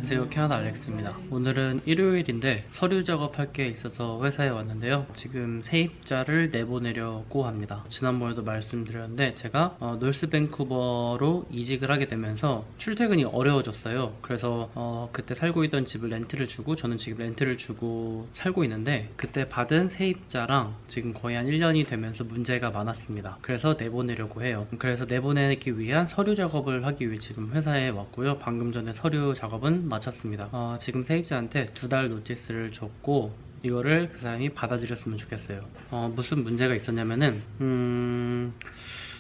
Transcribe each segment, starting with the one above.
안녕하세요, 캐나다 알렉스입니다. 오늘은 일요일인데 서류 작업할 게 있어서 회사에 왔는데요. 지금 세입자를 내보내려고 합니다. 지난번에도 말씀드렸는데 제가 놀스 밴쿠버로 이직을 하게 되면서 출퇴근이 어려워졌어요. 그래서 그때 살고 있던 집을 렌트를 주고, 저는 지금 렌트를 주고 살고 있는데, 그때 받은 세입자랑 지금 거의 한 1년이 되면서 문제가 많았습니다. 그래서 내보내려고 해요. 그래서 내보내기 위한 서류 작업을 하기 위해 지금 회사에 왔고요. 방금 전에 서류 작업은 마쳤습니다. 지금 세입자한테 2달 노티스를 줬고, 이거를 그 사람이 받아들였으면 좋겠어요. 무슨 문제가 있었냐면은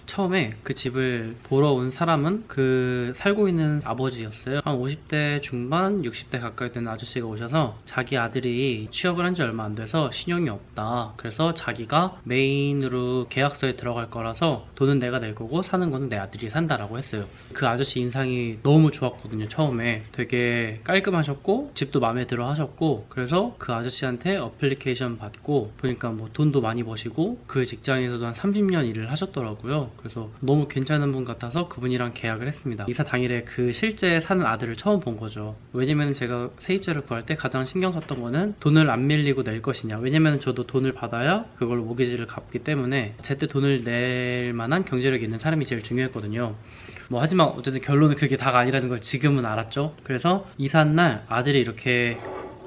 처음에 그 집을 보러 온 사람은 그 살고 있는 아버지였어요. 한 50대 중반, 60대 가까이 되는 아저씨가 오셔서 자기 아들이 취업을 한 지 얼마 안 돼서 신용이 없다. 그래서 자기가 메인으로 계약서에 들어갈 거라서 돈은 내가 낼 거고 사는 거는 내 아들이 산다라고 했어요. 그 아저씨 인상이 너무 좋았거든요. 처음에 되게 깔끔하셨고 집도 마음에 들어 하셨고, 그래서 그 아저씨한테 어플리케이션 받고 보니까 뭐 돈도 많이 버시고 그 직장에서도 한 30년 일을 하셨더라고요. 그래서 너무 괜찮은 분 같아서 그분이랑 계약을 했습니다. 이사 당일에 그 실제 사는 아들을 처음 본 거죠. 왜냐면 제가 세입자를 구할 때 가장 신경 썼던 거는 돈을 안 밀리고 낼 것이냐. 왜냐면 저도 돈을 받아야 그걸로 모기지를 갚기 때문에 제때 돈을 낼 만한 경제력이 있는 사람이 제일 중요했거든요. 하지만 어쨌든 결론은 그게 다가 아니라는 걸 지금은 알았죠. 그래서 이사한 날 아들이 이렇게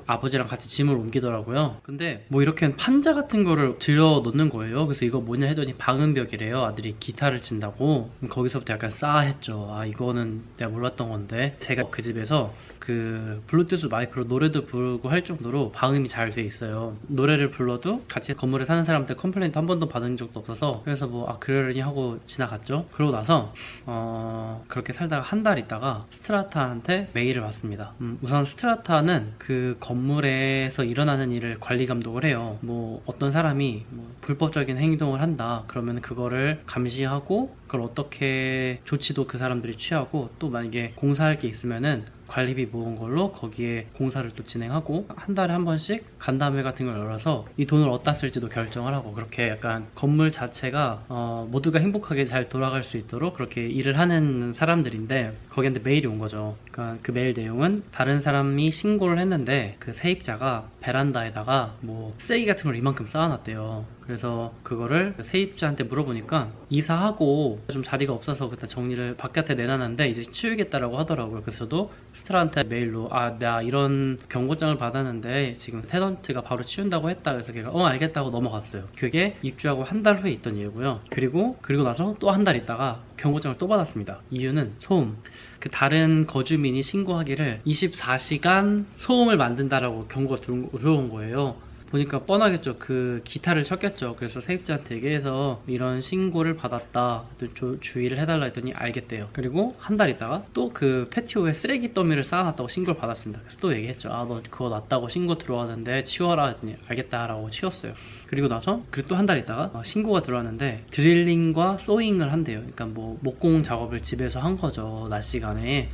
아버지랑 같이 짐을 옮기더라고요. 근데 이렇게 판자 같은 거를 들여 놓는 거예요. 그래서 이거 뭐냐 했더니 방음벽이래요. 아들이 기타를 친다고. 거기서부터 약간 싸했죠. 이거는 내가 몰랐던 건데. 제가 그 집에서 그 블루투스 마이크로 노래도 부르고 할 정도로 방음이 잘 돼 있어요. 노래를 불러도 같이 건물에 사는 사람한테 컴플레인트 한 번도 받은 적도 없어서, 그래서 그러려니 하고 지나갔죠. 그러고 나서 그렇게 살다가 한 달 있다가 스트라타한테 메일을 받습니다. 우선 스트라타는 그 건물에서 일어나는 일을 관리 감독을 해요. 어떤 사람이 불법적인 행동을 한다 그러면 그거를 감시하고, 그걸 어떻게 조치도 그 사람들이 취하고, 또 만약에 공사할 게 있으면은 관리비 모은 걸로 거기에 공사를 또 진행하고, 한 달에 한 번씩 간담회 같은 걸 열어서 이 돈을 어디다 쓸지도 결정을 하고, 그렇게 약간 건물 자체가 모두가 행복하게 잘 돌아갈 수 있도록 그렇게 일을 하는 사람들인데, 거기한테 메일이 온 거죠. 그러니까 그 메일 내용은 다른 사람이 신고를 했는데 그 세입자가 베란다에다가 쓰레기 같은 걸 이만큼 쌓아놨대요. 그래서 그거를 세입자한테 물어보니까 이사하고 좀 자리가 없어서 그때 정리를 바깥에 내놨는데 이제 치우겠다라고 하더라고요. 그래서 저도 스트라한테 메일로 나 이런 경고장을 받았는데 지금 테넌트가 바로 치운다고 했다. 그래서 걔가 알겠다고 넘어갔어요. 그게 입주하고 한 달 후에 있던 일이고요. 그리고 나서 또 한 달 있다가 경고장을 또 받았습니다. 이유는 소음. 그 다른 거주민이 신고하기를 24시간 소음을 만든다라고 경고가 들어온 거예요. 보니까 뻔하겠죠. 그 기타를 쳤겠죠. 그래서 세입자한테 얘기해서 이런 신고를 받았다, 주의를 해달라 했더니 알겠대요. 그리고 한 달 있다가 또 그 패티오에 쓰레기 더미를 쌓아놨다고 신고를 받았습니다. 그래서 또 얘기했죠. 너 그거 놨다고 신고 들어왔는데 치워라 했더니 알겠다라고 치웠어요. 그리고 또 한 달 있다가 신고가 들어왔는데 드릴링과 소잉을 한대요. 그러니까 목공 작업을 집에서 한 거죠. 낮 시간에.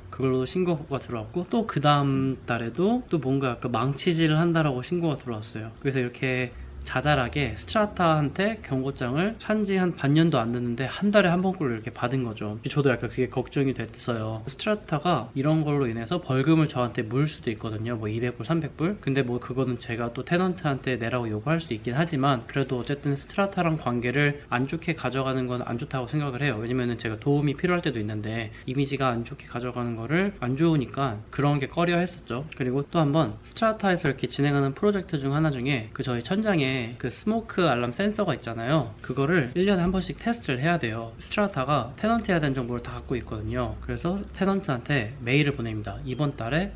그걸로 신고가 들어왔고, 또 그 다음 달에도 또 뭔가 약간 망치질을 한다라고 신고가 들어왔어요. 그래서 이렇게 자잘하게 스트라타한테 경고장을 산지 한 반년도 안 됐는데 한 달에 한 번꼴로 이렇게 받은 거죠. 저도 약간 그게 걱정이 됐어요. 스트라타가 이런 걸로 인해서 벌금을 저한테 물 수도 있거든요. 200불, 300불. 근데 그거는 제가 또 테넌트한테 내라고 요구할 수 있긴 하지만, 그래도 어쨌든 스트라타랑 관계를 안 좋게 가져가는 건 안 좋다고 생각을 해요. 왜냐면은 제가 도움이 필요할 때도 있는데 이미지가 안 좋게 가져가는 거를 안 좋으니까 그런 게 꺼려 했었죠. 그리고 또 한번 스트라타에서 이렇게 진행하는 프로젝트 중 하나 중에 저희 천장에 그 스모크 알람 센서가 있잖아요. 그거를 1년에 한 번씩 테스트를 해야 돼요. 스트라타가 테넌트에 대한 정보를 다 갖고 있거든요. 그래서 테넌트한테 메일을 보냅니다. 이번 달에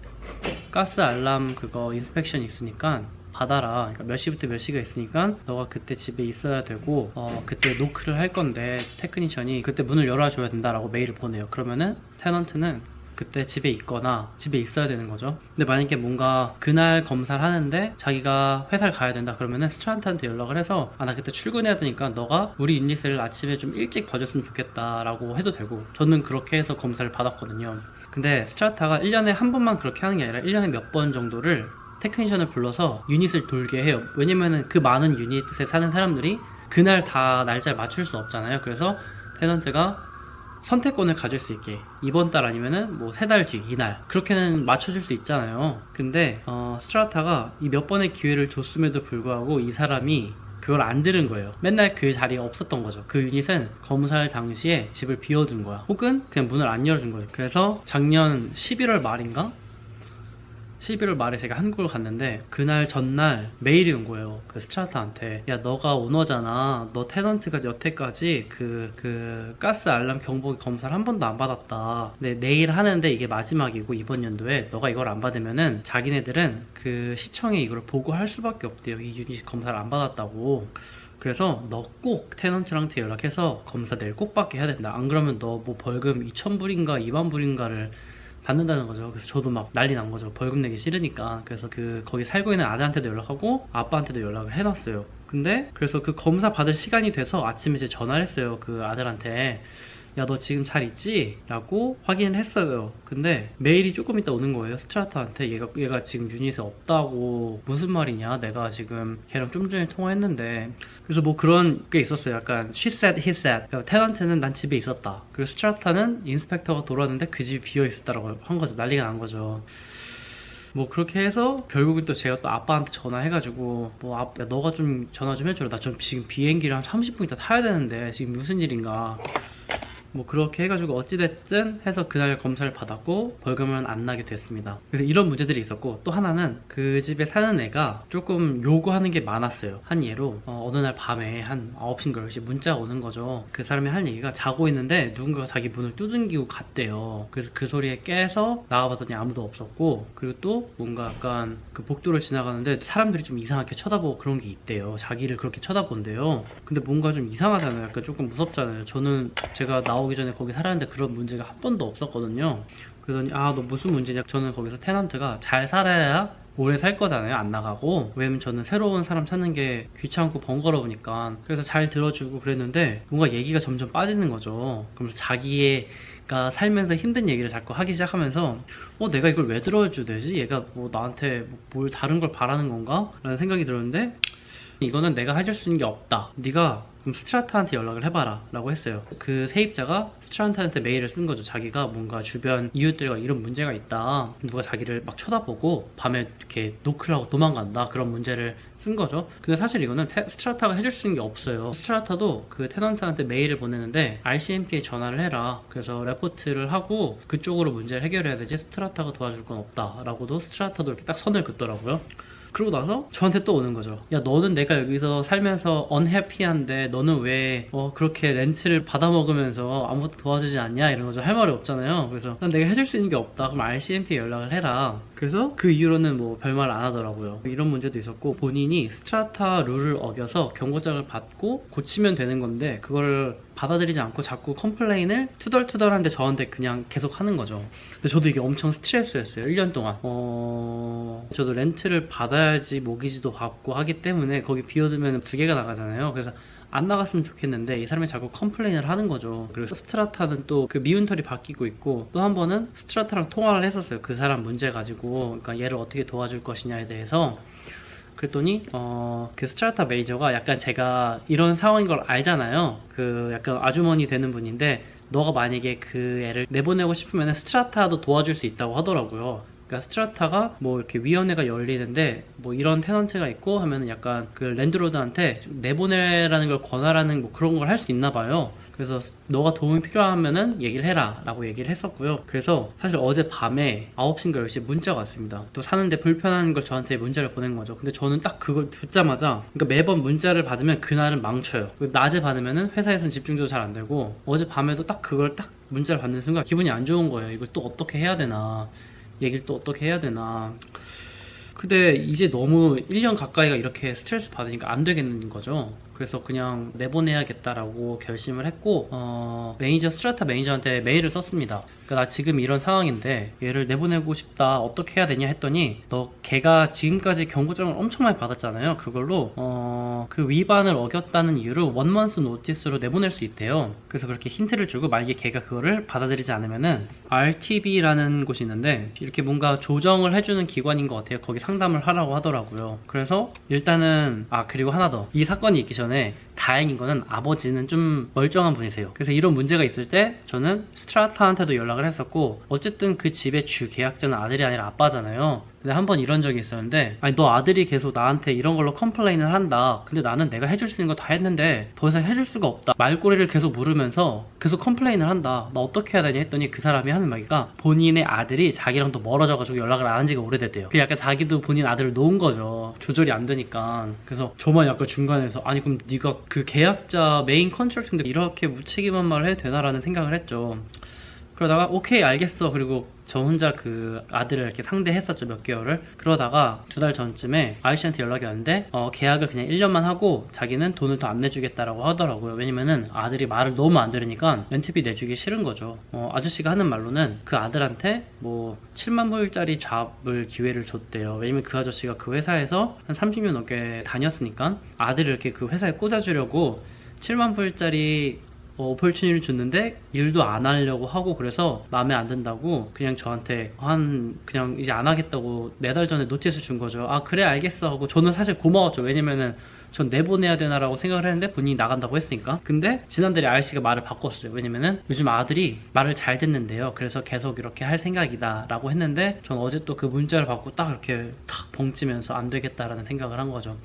가스 알람 그거 인스펙션 있으니까 받아라. 그러니까 몇 시부터 몇 시가 있으니까 너가 그때 집에 있어야 되고, 그때 노크를 할 건데 테크니션이 그때 문을 열어줘야 된다라고 메일을 보내요. 그러면은 테넌트는 그때 집에 있거나 집에 있어야 되는 거죠. 근데 만약에 뭔가 그날 검사를 하는데 자기가 회사를 가야 된다 그러면은 스트라타한테 연락을 해서 나 그때 출근해야 되니까 너가 우리 유닛을 아침에 좀 일찍 봐줬으면 좋겠다 라고 해도 되고, 저는 그렇게 해서 검사를 받았거든요. 근데 스트라타가 1년에 한 번만 그렇게 하는 게 아니라 1년에 몇 번 정도를 테크니션을 불러서 유닛을 돌게 해요. 왜냐면은 그 많은 유닛에 사는 사람들이 그날 다 날짜를 맞출 수 없잖아요. 그래서 테넌트가 선택권을 가질 수 있게 이번 달 아니면은 뭐 3달 뒤 이날 그렇게는 맞춰줄 수 있잖아요. 근데 스트라타가 이 몇 번의 기회를 줬음에도 불구하고 이 사람이 그걸 안 들은 거예요. 맨날 그 자리가 없었던 거죠. 그 유닛은 검사할 당시에 집을 비워둔 거야. 혹은 그냥 문을 안 열어준 거예요. 그래서 작년 11월 말인가? 11월 말에 제가 한국을 갔는데 그날 전날 메일이 온 거예요. 그 스트라타한테 야 너가 오너잖아. 너 테넌트가 여태까지 그 가스 알람 경보 검사를 한 번도 안 받았다. 근데 내일 하는데 이게 마지막이고 이번 연도에 너가 이걸 안 받으면은 자기네들은 그 시청에 이걸 보고할 수밖에 없대요. 이 유닛 검사를 안 받았다고. 그래서 너 꼭 테넌트랑테 연락해서 검사 내일 꼭 받게 해야 된다. 안 그러면 너 뭐 벌금 2,000불인가 2만 불인가를 받는다는 거죠. 그래서 저도 막 난리 난 거죠. 벌금 내기 싫으니까. 그래서 거기 살고 있는 아들한테도 연락하고 아빠한테도 연락을 해놨어요. 근데 그래서 그 검사 받을 시간이 돼서 아침에 이제 전화를 했어요. 그 아들한테 야 너 지금 잘 있지? 라고 확인을 했어요. 근데 메일이 조금 있다 오는 거예요. 스트라타한테 얘가 지금 유닛에 없다고. 무슨 말이냐, 내가 지금 걔랑 좀 전에 통화했는데. 그래서 뭐 그런 게 있었어요. 약간 she said, he said. 그러니까 테넌트는 난 집에 있었다, 그리고 스트라타는 인스펙터가 돌아왔는데 그 집이 비어 있었다라고 한 거죠. 난리가 난 거죠. 뭐 그렇게 해서 결국은 또 제가 또 아빠한테 전화해가지고 뭐 야, 너가 좀 전화 좀 해줘라. 나 지금 비행기를 한 30분 있다 타야 되는데 지금 무슨 일인가. 뭐 그렇게 해가지고 어찌됐든 해서 그날 검사를 받았고 벌금은 안 나게 됐습니다. 그래서 이런 문제들이 있었고, 또 하나는 그 집에 사는 애가 조금 요구하는 게 많았어요. 한 예로 어느 날 밤에 한 9시인가 10시 문자가 오는 거죠. 그 사람이 할 얘기가 자고 있는데 누군가가 자기 문을 두들기고 갔대요. 그래서 그 소리에 깨서 나가봤더니 아무도 없었고, 그리고 또 뭔가 약간 그 복도를 지나가는데 사람들이 좀 이상하게 쳐다보고 그런 게 있대요. 자기를 그렇게 쳐다본대요. 근데 뭔가 좀 이상하잖아요. 약간 조금 무섭잖아요. 제가 나오기 전에 거기 살았는데 그런 문제가 한 번도 없었거든요. 그러더니 너 무슨 문제냐. 저는 거기서 테넌트가 잘 살아야 오래 살 거잖아요. 안 나가고. 왜냐면 저는 새로운 사람 찾는 게 귀찮고 번거로우니까. 그래서 잘 들어주고 그랬는데 뭔가 얘기가 점점 빠지는 거죠. 그러면서 자기가 살면서 힘든 얘기를 자꾸 하기 시작하면서 내가 이걸 왜 들어줘야 되지? 얘가 뭐 나한테 뭘 다른 걸 바라는 건가? 라는 생각이 들었는데, 이거는 내가 해줄 수 있는 게 없다. 네가 그럼 스트라타한테 연락을 해봐라 라고 했어요. 그 세입자가 스트라타한테 메일을 쓴 거죠. 자기가 뭔가 주변 이웃들과 이런 문제가 있다, 누가 자기를 막 쳐다보고 밤에 이렇게 노크를 하고 도망간다, 그런 문제를 쓴 거죠. 근데 사실 이거는 스트라타가 해줄 수 있는 게 없어요. 스트라타도 그 테넌트한테 메일을 보내는데 RCMP에 전화를 해라, 그래서 레포트를 하고 그쪽으로 문제를 해결해야 되지 스트라타가 도와줄 건 없다 라고도 스트라타도 이렇게 딱 선을 긋더라고요. 그러고 나서 저한테 또 오는 거죠. 야, 너는 내가 여기서 살면서 unhappy한데 너는 왜 그렇게 렌트를 받아먹으면서 아무것도 도와주지 않냐, 이런 거죠. 할 말이 없잖아요. 그래서 난 내가 해줄 수 있는 게 없다, 그럼 RCMP에 연락을 해라. 그래서 그 이후로는 뭐 별말 안 하더라고요. 이런 문제도 있었고, 본인이 스트라타 룰을 어겨서 경고장을 받고 고치면 되는 건데 그걸 받아들이지 않고 자꾸 컴플레인을 투덜투덜한데 저한테 그냥 계속 하는 거죠. 근데 저도 이게 엄청 스트레스였어요. 1년 동안. 저도 렌트를 받아야지 모기지도 받고 하기 때문에 거기 비워두면 2개가 나가잖아요. 그래서 안 나갔으면 좋겠는데 이 사람이 자꾸 컴플레인을 하는 거죠. 그리고 스트라타는 또 그 미운 털이 바뀌고 있고, 또 한 번은 스트라타랑 통화를 했었어요. 그 사람 문제 가지고, 그러니까 얘를 어떻게 도와줄 것이냐에 대해서. 그랬더니 그 스트라타 매니저가 약간 제가 이런 상황인 걸 알잖아요. 그 약간 아주머니 되는 분인데, 너가 만약에 그 애를 내보내고 싶으면 스트라타도 도와줄 수 있다고 하더라고요. 그러니까 스트라타가 뭐 이렇게 위원회가 열리는데 뭐 이런 테넌트가 있고 하면은 약간 그 랜드로드한테 내보내라는 걸 권하라는 뭐 그런 걸 할 수 있나 봐요. 그래서 너가 도움이 필요하면은 얘기를 해라 라고 얘기를 했었고요. 그래서 사실 어제 밤에 9시인가 10시에 문자가 왔습니다. 또 사는데 불편한 걸 저한테 문자를 보낸 거죠. 근데 저는 딱 그걸 듣자마자, 그러니까 매번 문자를 받으면 그날은 망쳐요. 낮에 받으면은 회사에서는 집중도 잘 안 되고, 어제 밤에도 딱 그걸 딱 문자를 받는 순간 기분이 안 좋은 거예요. 이걸 또 어떻게 해야 되나, 얘기를 또 어떻게 해야 되나. 근데 이제 너무 1년 가까이가 이렇게 스트레스 받으니까 안 되겠는 거죠. 그래서 그냥 내보내야겠다라고 결심을 했고, 스트라타 매니저한테 메일을 썼습니다. 그러니까 나 지금 이런 상황인데 얘를 내보내고 싶다, 어떻게 해야 되냐 했더니, 걔가 지금까지 경고장을 엄청 많이 받았잖아요. 그걸로 그 위반을 어겼다는 이유로 1month 노티스로 내보낼 수 있대요. 그래서 그렇게 힌트를 주고, 만약에 걔가 그거를 받아들이지 않으면은 RTB라는 곳이 있는데 이렇게 뭔가 조정을 해주는 기관인 것 같아요. 거기 상담을 하라고 하더라고요. 그래서 일단은 그리고 하나 더, 이 사건이 있기 전에 다행인 거는 아버지는 좀 멀쩡한 분이세요. 그래서 이런 문제가 있을 때 저는 스트라타한테도 연락을 했었고, 어쨌든 그 집의 주 계약자는 아들이 아니라 아빠잖아요. 근데 한 번 이런 적이 있었는데, 아니 너 아들이 계속 나한테 이런 걸로 컴플레인을 한다. 근데 나는 내가 해줄 수 있는 거 다 했는데 더 이상 해줄 수가 없다. 말꼬리를 계속 물으면서 계속 컴플레인을 한다. 나 어떻게 해야 되냐 했더니 그 사람이 하는 말이가, 본인의 아들이 자기랑 또 멀어져가지고 연락을 안 한 지가 오래됐대요. 그 약간 자기도 본인 아들을 놓은 거죠. 조절이 안 되니까. 그래서 저만 약간 중간에서, 아니 그럼 네가 그 계약자 메인 컨트랙트인데 이렇게 무책임한 말을 해도 되나라는 생각을 했죠. 그러다가 오케이 알겠어. 그리고 저 혼자 그 아들을 이렇게 상대했었죠, 몇 개월을. 그러다가 2달 전쯤에 아저씨한테 연락이 왔는데 계약을 그냥 1년만 하고 자기는 돈을 더 안 내주겠다라고 하더라고요. 왜냐면은 아들이 말을 너무 안 들으니까 렌트비 내주기 싫은 거죠. 아저씨가 하는 말로는 그 아들한테 뭐 7만 불짜리 잡을 기회를 줬대요. 왜냐면 그 아저씨가 그 회사에서 한 30년 넘게 다녔으니까 아들을 이렇게 그 회사에 꽂아주려고 7만 불짜리 오퍼튜니를 줬는데 일도 안 하려고 하고, 그래서 마음에 안 든다고 그냥 저한테 그냥 이제 안 하겠다고 4달 전에 노티스 준 거죠. 아 그래 알겠어 하고 저는 사실 고마웠죠. 왜냐면은 전 내보내야 되나라고 생각을 했는데 본인이 나간다고 했으니까. 근데 지난달에 아저씨가 말을 바꿨어요. 왜냐면은 요즘 아들이 말을 잘 듣는데요. 그래서 계속 이렇게 할 생각이다 라고 했는데, 전 어제 또 그 문자를 받고 딱 이렇게 탁 벙찌면서 안 되겠다라는 생각을 한 거죠.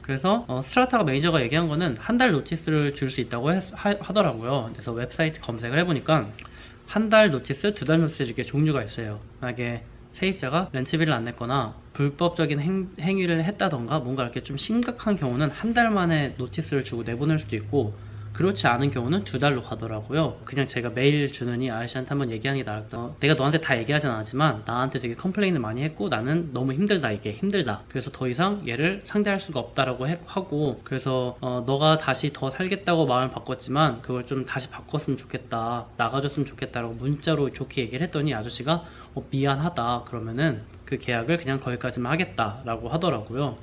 그래서 스트라타가 매니저가 얘기한 거는 한 달 노티스를 줄 수 있다고 하더라고요. 그래서 웹사이트 검색을 해보니까 한 달 노티스, 2달 노티스 이렇게 종류가 있어요. 만약에 세입자가 렌트비를 안 냈거나 불법적인 행위를 했다던가 뭔가 이렇게 좀 심각한 경우는 한 달 만에 노티스를 주고 내보낼 수도 있고, 그렇지 않은 경우는 2달로 가더라고요. 그냥 제가 메일 주느니 아저씨한테 한번 얘기하는 게 나을까. 내가 너한테 다 얘기하진 않았지만 나한테 되게 컴플레인을 많이 했고 나는 너무 힘들다, 이게 힘들다. 그래서 더 이상 얘를 상대할 수가 없다라고 하고, 그래서 너가 다시 더 살겠다고 마음을 바꿨지만 그걸 좀 다시 바꿨으면 좋겠다, 나가줬으면 좋겠다라고 문자로 좋게 얘기를 했더니 아저씨가 미안하다, 그러면은 그 계약을 그냥 거기까지만 하겠다라고 하더라고요.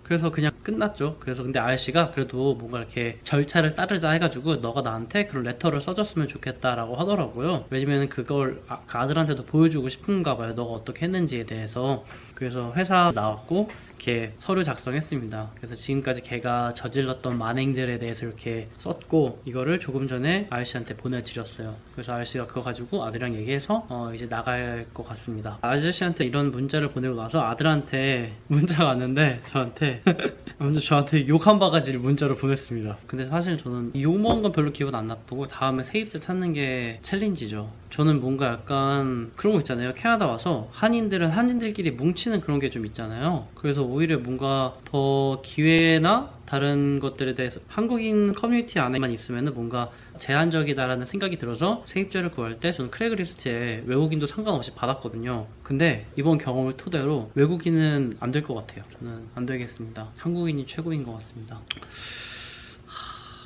그래서 그냥 끝났죠. 그래서 근데 아저씨가 그래도 뭔가 이렇게 절차를 따르자 해가지고 너가 나한테 그런 레터를 써줬으면 좋겠다라고 하더라고요. 왜냐면 그걸 그 아들한테도 보여주고 싶은가 봐요. 너가 어떻게 했는지에 대해서. 그래서 회사 나왔고 이렇게 서류 작성했습니다. 그래서 지금까지 걔가 저질렀던 만행들에 대해서 이렇게 썼고, 이거를 조금 전에 아저씨한테 보내드렸어요. 그래서 아저씨가 그거 가지고 아들이랑 얘기해서 이제 나갈 것 같습니다. 아저씨한테 이런 문자를 보내고 나서 아들한테 문자가 왔는데 먼저 저한테 욕 한 바가지를 문자로 보냈습니다. 근데 사실 저는 욕 먹은 건 별로 기분 안 나쁘고 다음에 세입자 찾는 게 챌린지죠. 저는 뭔가 약간 그런 거 있잖아요. 캐나다 와서 한인들은 한인들끼리 뭉치는 그런 게 좀 있잖아요. 그래서 오히려 뭔가 더 기회나 다른 것들에 대해서 한국인 커뮤니티 안에만 있으면 뭔가 제한적이다라는 생각이 들어서 세입자를 구할 때 저는 크래그리스트에 외국인도 상관없이 받았거든요. 근데 이번 경험을 토대로 외국인은 안 될 것 같아요. 저는 안 되겠습니다. 한국인이 최고인 것 같습니다.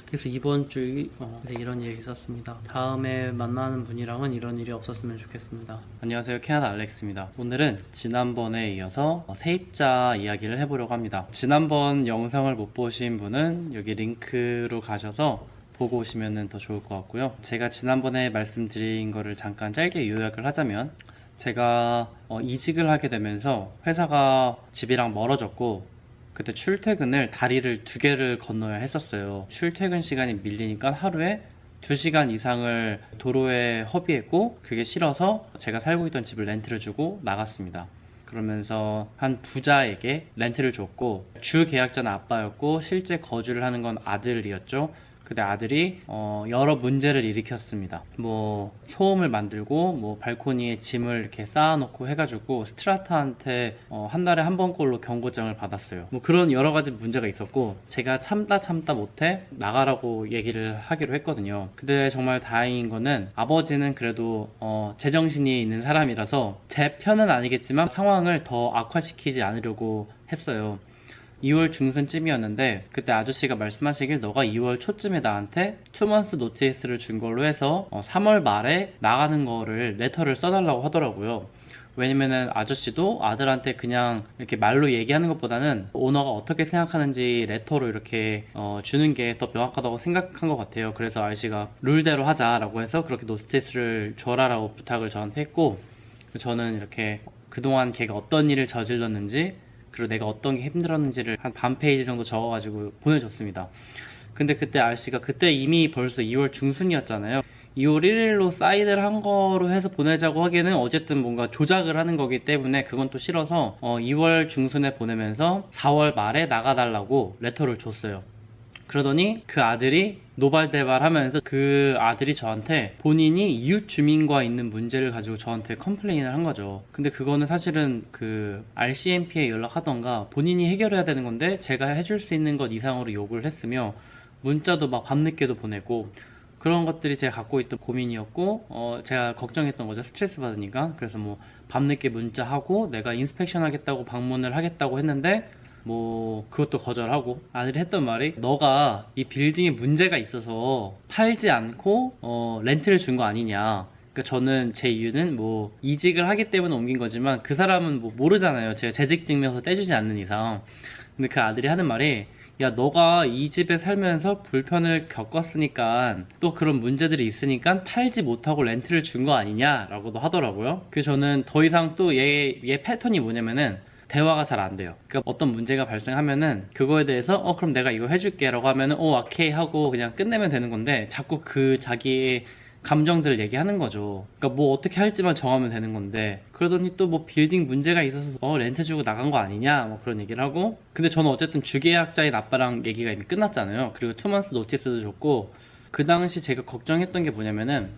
그래서 이번 주에 이런 일이 있었습니다. 다음에 만나는 분이랑은 이런 일이 없었으면 좋겠습니다. 안녕하세요, 캐나다 알렉스입니다. 오늘은 지난번에 이어서 세입자 이야기를 해보려고 합니다. 지난번 영상을 못 보신 분은 여기 링크로 가셔서 보고 오시면 더 좋을 것 같고요. 제가 지난번에 말씀드린 거를 잠깐 짧게 요약을 하자면, 제가 이직을 하게 되면서 회사가 집이랑 멀어졌고, 그때 출퇴근을 다리를 2개를 건너야 했었어요. 출퇴근 시간이 밀리니까 하루에 2시간 이상을 도로에 허비했고, 그게 싫어서 제가 살고 있던 집을 렌트를 주고 나갔습니다. 그러면서 한 부자에게 렌트를 줬고, 주 계약자는 아빠였고 실제 거주를 하는 건 아들이었죠. 근데 아들이 여러 문제를 일으켰습니다. 뭐 소음을 만들고, 뭐 발코니에 짐을 이렇게 쌓아놓고 해가지고 스트라타한테 한 달에 한 번꼴로 경고장을 받았어요. 뭐 그런 여러 가지 문제가 있었고, 제가 참다 못해 나가라고 얘기를 하기로 했거든요. 근데 정말 다행인 거는 아버지는 그래도 제정신이 있는 사람이라서 제 편은 아니겠지만 상황을 더 악화시키지 않으려고 했어요. 2월 중순쯤이었는데 그때 아저씨가 말씀하시길 너가 2월 초쯤에 나한테 2months 노티스를 준 걸로 해서 3월 말에 나가는 거를 레터를 써달라고 하더라고요. 왜냐면은 아저씨도 아들한테 그냥 이렇게 말로 얘기하는 것보다는 오너가 어떻게 생각하는지 레터로 이렇게 주는 게 더 명확하다고 생각한 것 같아요. 그래서 아저씨가 룰대로 하자라고 해서 그렇게 노티스를 줘라라고 부탁을 저한테 했고, 저는 이렇게 그동안 걔가 어떤 일을 저질렀는지, 그리고 내가 어떤 게 힘들었는지를 한 반 페이지 정도 적어가지고 보내줬습니다. 근데 그때 아저씨가 그때 이미 벌써 2월 중순이었잖아요. 2월 1일로 사인을 한 거로 해서 보내자고 하기에는 어쨌든 뭔가 조작을 하는 거기 때문에 그건 또 싫어서 2월 중순에 보내면서 4월 말에 나가달라고 레터를 줬어요. 그러더니 그 아들이 노발대발하면서 그 아들이 저한테 본인이 이웃 주민과 있는 문제를 가지고 저한테 컴플레인을 한 거죠. 근데 그거는 사실은 그 RCMP에 연락하던가 본인이 해결해야 되는 건데 제가 해줄 수 있는 것 이상으로 욕을 했으며 문자도 막 밤늦게도 보내고 그런 것들이 제가 갖고 있던 고민이었고 제가 걱정했던 거죠. 스트레스 받으니까. 그래서 뭐 밤늦게 문자하고 내가 인스펙션 하겠다고 방문을 하겠다고 했는데 뭐 그것도 거절하고 아들이 했던 말이 너가 이 빌딩에 문제가 있어서 팔지 않고 렌트를 준 거 아니냐. 그러니까 저는 제 이유는 뭐 이직을 하기 때문에 옮긴 거지만 그 사람은 뭐 모르잖아요. 제가 재직증명서 떼주지 않는 이상. 근데 그 아들이 하는 말이 야 너가 이 집에 살면서 불편을 겪었으니까 또 그런 문제들이 있으니까 팔지 못하고 렌트를 준 거 아니냐 라고도 하더라고요. 그래서 저는 더 이상 또 얘 패턴이 뭐냐면은 대화가 잘 안 돼요. 그러니까 어떤 문제가 발생하면은 그거에 대해서 그럼 내가 이거 해줄게 라고 하면은 오케이 하고 그냥 끝내면 되는 건데 자꾸 그 자기의 감정들을 얘기하는 거죠. 그러니까 뭐 어떻게 할지만 정하면 되는 건데 그러더니 또 뭐 빌딩 문제가 있어서 렌트 주고 나간 거 아니냐 뭐 그런 얘기를 하고 근데 저는 어쨌든 주계약자인 아빠랑 얘기가 이미 끝났잖아요. 그리고 2months 노티스도 줬고 그 당시 제가 걱정했던 게 뭐냐면은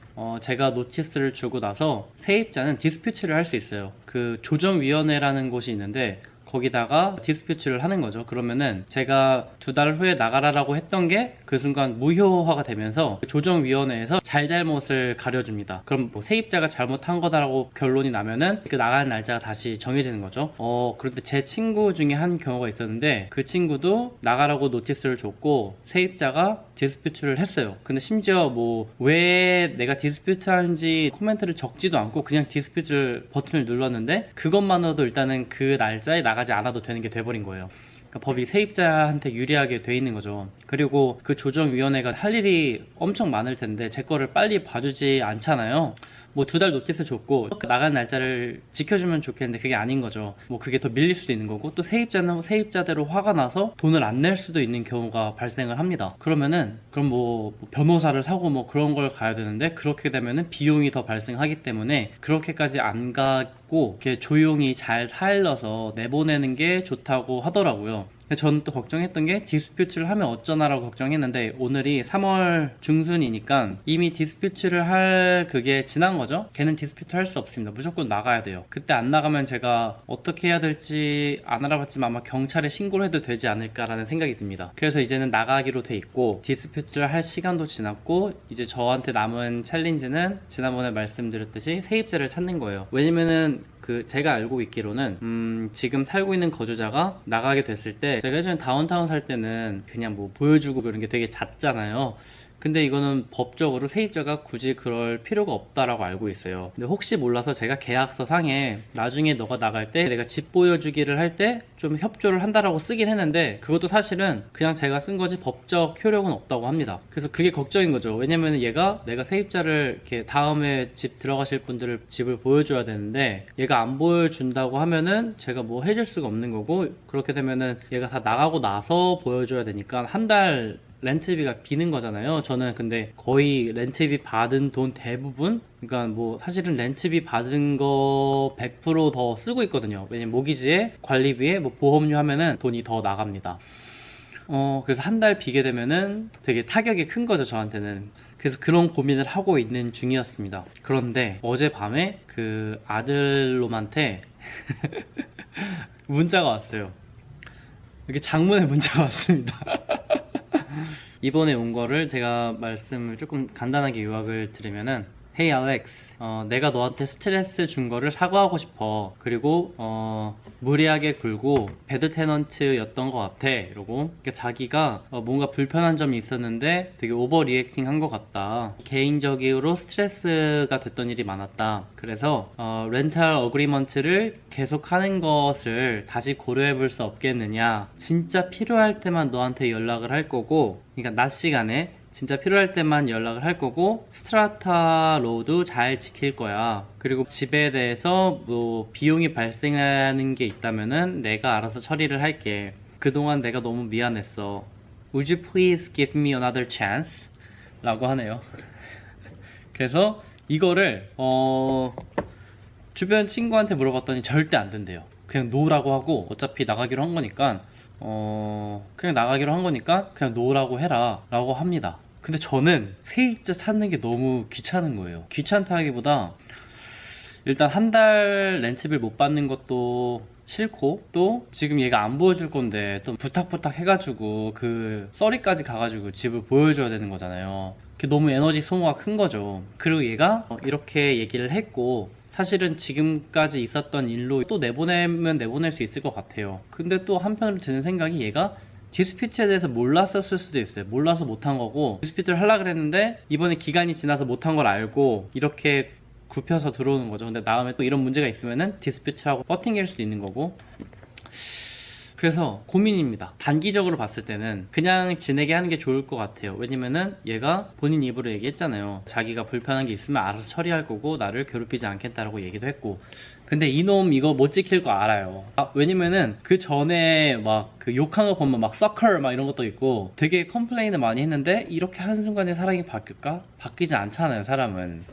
제가 노티스를 주고 나서 세입자는 디스퓨트를 할 수 있어요. 그 조정위원회라는 곳이 있는데 거기다가 디스퓨트를 하는 거죠. 그러면은 제가 2달 후에 나가라라고 했던 게 그 순간 무효화가 되면서 조정위원회에서 잘잘못을 가려줍니다. 그럼 뭐 세입자가 잘못한 거다라고 결론이 나면은 그 나가는 날짜가 다시 정해지는 거죠. 그런데 제 친구 중에 한 경우가 있었는데 그 친구도 나가라고 노티스를 줬고 세입자가 디스퓨트를 했어요. 근데 심지어 뭐 왜 내가 디스퓨트 하는지 코멘트를 적지도 않고 그냥 디스퓨트 버튼을 눌렀는데 그것만으로도 일단은 그 날짜에 나가지 않아도 되는 게 돼버린 거예요. 그러니까 법이 세입자한테 유리하게 돼 있는 거죠. 그리고 그 조정위원회가 할 일이 엄청 많을 텐데 제 거를 빨리 봐주지 않잖아요. 뭐 2달 노티스 줬고 나간 날짜를 지켜주면 좋겠는데 그게 아닌 거죠. 뭐 그게 더 밀릴 수도 있는 거고 또 세입자는 세입자대로 화가 나서 돈을 안 낼 수도 있는 경우가 발생을 합니다. 그러면은 그럼 뭐 변호사를 사고 뭐 그런 걸 가야 되는데 그렇게 되면은 비용이 더 발생하기 때문에 그렇게까지 안 가고 이렇게 조용히 잘 타일러서 내보내는 게 좋다고 하더라고요. 저는 또 걱정했던 게 디스퓨트를 하면 어쩌나라고 걱정했는데 오늘이 3월 중순이니까 이미 디스퓨트를 할 그게 지난 거죠. 걔는 디스퓨트 할 수 없습니다. 무조건 나가야 돼요. 그때 안 나가면 제가 어떻게 해야 될지 안 알아봤지만 아마 경찰에 신고를 해도 되지 않을까라는 생각이 듭니다. 그래서 이제는 나가기로 돼 있고 디스퓨트를 할 시간도 지났고 이제 저한테 남은 챌린지는 지난번에 말씀드렸듯이 세입자를 찾는 거예요. 왜냐면은 제가 알고 있기로는 지금 살고 있는 거주자가 나가게 됐을 때 제가 예전에 다운타운 살 때는 그냥 뭐 보여주고 이런 게 되게 잦잖아요. 근데 이거는 법적으로 세입자가 굳이 그럴 필요가 없다라고 알고 있어요. 근데 혹시 몰라서 제가 계약서 상에 나중에 너가 나갈 때 내가 집 보여주기를 할 때 좀 협조를 한다라고 쓰긴 했는데 그것도 사실은 그냥 제가 쓴 거지 법적 효력은 없다고 합니다. 그래서 그게 걱정인 거죠. 왜냐면 얘가 내가 세입자를 이렇게 다음에 집 들어가실 분들을 집을 보여줘야 되는데 얘가 안 보여준다고 하면은 제가 뭐 해줄 수가 없는 거고 그렇게 되면은 얘가 다 나가고 나서 보여줘야 되니까 한 달 렌트비가 비는 거잖아요. 저는 근데 거의 렌트비 받은 돈 대부분 그러니까 뭐 사실은 렌트비 받은 거 100% 더 쓰고 있거든요. 왜냐면 모기지에 관리비에 뭐 보험료 하면은 돈이 더 나갑니다. 그래서 한 달 비게 되면은 되게 타격이 큰 거죠, 저한테는. 그래서 그런 고민을 하고 있는 중이었습니다. 그런데 어젯밤에 그 아들놈한테 문자가 왔어요. 이렇게 장문의 문자가 왔습니다. 이번에 온 거를 제가 말씀을 조금 간단하게 요약을 드리면은 Hey Alex, 내가 너한테 스트레스 준 거를 사과하고 싶어. 그리고 무리하게 굴고 배드 테넌트였던 것 같아. 이러고 그러니까 자기가 뭔가 불편한 점이 있었는데 되게 오버 리액팅 한 것 같다. 개인적으로 스트레스가 됐던 일이 많았다. 그래서 렌탈 어그리먼트를 계속하는 것을 다시 고려해 볼 수 없겠느냐. 진짜 필요할 때만 너한테 연락을 할 거고 그러니까 낮 시간에 진짜 필요할 때만 연락을 할 거고 스트라타 로우도 잘 지킬 거야. 그리고 집에 대해서 뭐 비용이 발생하는 게 있다면은 내가 알아서 처리를 할게. 그동안 내가 너무 미안했어. Would you please give me another chance? 라고 하네요. 그래서 이거를 주변 친구한테 물어봤더니 절대 안 된대요. 그냥 노라고 하고 어차피 나가기로 한 거니까 그냥 나가기로 한 거니까 그냥 노라고 해라 라고 합니다. 근데 저는 세입자 찾는 게 너무 귀찮은 거예요. 귀찮다 하기보다 일단 한 달 렌트비를 못 받는 것도 싫고, 또 지금 얘가 안 보여줄 건데 또 부탁 해가지고 그 썰이까지 가가지고 집을 보여줘야 되는 거잖아요. 그게 너무 에너지 소모가 큰 거죠. 그리고 얘가 이렇게 얘기를 했고, 사실은 지금까지 있었던 일로 또 내보내면 내보낼 수 있을 것 같아요. 근데 또 한편으로 드는 생각이 얘가 디스피트에 대해서 몰랐었을 수도 있어요. 몰라서 못한 거고, 디스피트를 하려고 그랬는데 이번에 기간이 지나서 못한 걸 알고 이렇게 굽혀서 들어오는 거죠. 근데 다음에 또 이런 문제가 있으면은 디스피트하고 버팅일 수도 있는 거고. 그래서 고민입니다. 단기적으로 봤을 때는 그냥 지내게 하는 게 좋을 것 같아요. 왜냐면은 얘가 본인 입으로 얘기했잖아요. 자기가 불편한 게 있으면 알아서 처리할 거고 나를 괴롭히지 않겠다라고 얘기도 했고. 근데 이놈 이거 못 지킬 거 알아요. 왜냐면은 그 전에 막 그 욕한 거 보면 막 서클 막 이런 것도 있고 되게 컴플레인을 많이 했는데 이렇게 한순간에 사랑이 바뀔까? 바뀌지 않잖아요, 사람은.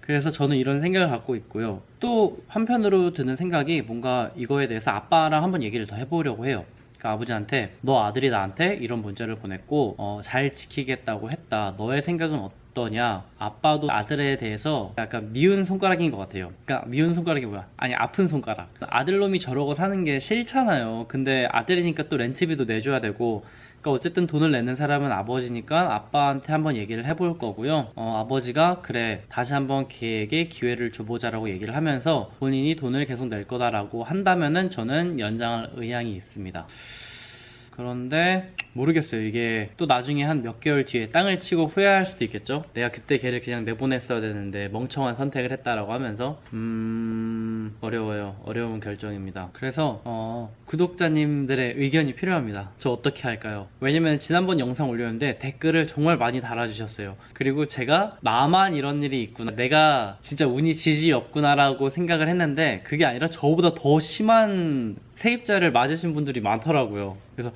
그래서 저는 이런 생각을 갖고 있고요. 또 한편으로 드는 생각이 뭔가 이거에 대해서 아빠랑 한번 얘기를 더 해보려고 해요. 그러니까 아버지한테 너 아들이 나한테 이런 문자를 보냈고 잘 지키겠다고 했다. 너의 생각은 어떠냐? 아빠도 아들에 대해서 약간 미운 손가락인 것 같아요. 그러니까 미운 손가락이 뭐야? 아니 아픈 손가락. 아들놈이 저러고 사는 게 싫잖아요. 근데 아들이니까 또 렌트비도 내줘야 되고, 그러니까 어쨌든 돈을 내는 사람은 아버지니까 아빠한테 한번 얘기를 해볼 거고요. 아버지가 그래 다시 한번 걔에게 기회를 줘보자라고 얘기를 하면서 본인이 돈을 계속 낼 거다라고 한다면은 저는 연장할 의향이 있습니다. 그런데 모르겠어요. 이게 또 나중에 한 몇 개월 뒤에 땅을 치고 후회할 수도 있겠죠. 내가 그때 걔를 그냥 내보냈어야 되는데 멍청한 선택을 했다라고 하면서 어려워요. 어려운 결정입니다. 그래서 구독자님들의 의견이 필요합니다. 저 어떻게 할까요? 왜냐면 지난번 영상 올렸는데 댓글을 정말 많이 달아주셨어요. 그리고 제가 나만 이런 일이 있구나, 내가 진짜 운이 지지 없구나라고 생각을 했는데 그게 아니라 저보다 더 심한 세입자를 맞으신 분들이 많더라고요. 그래서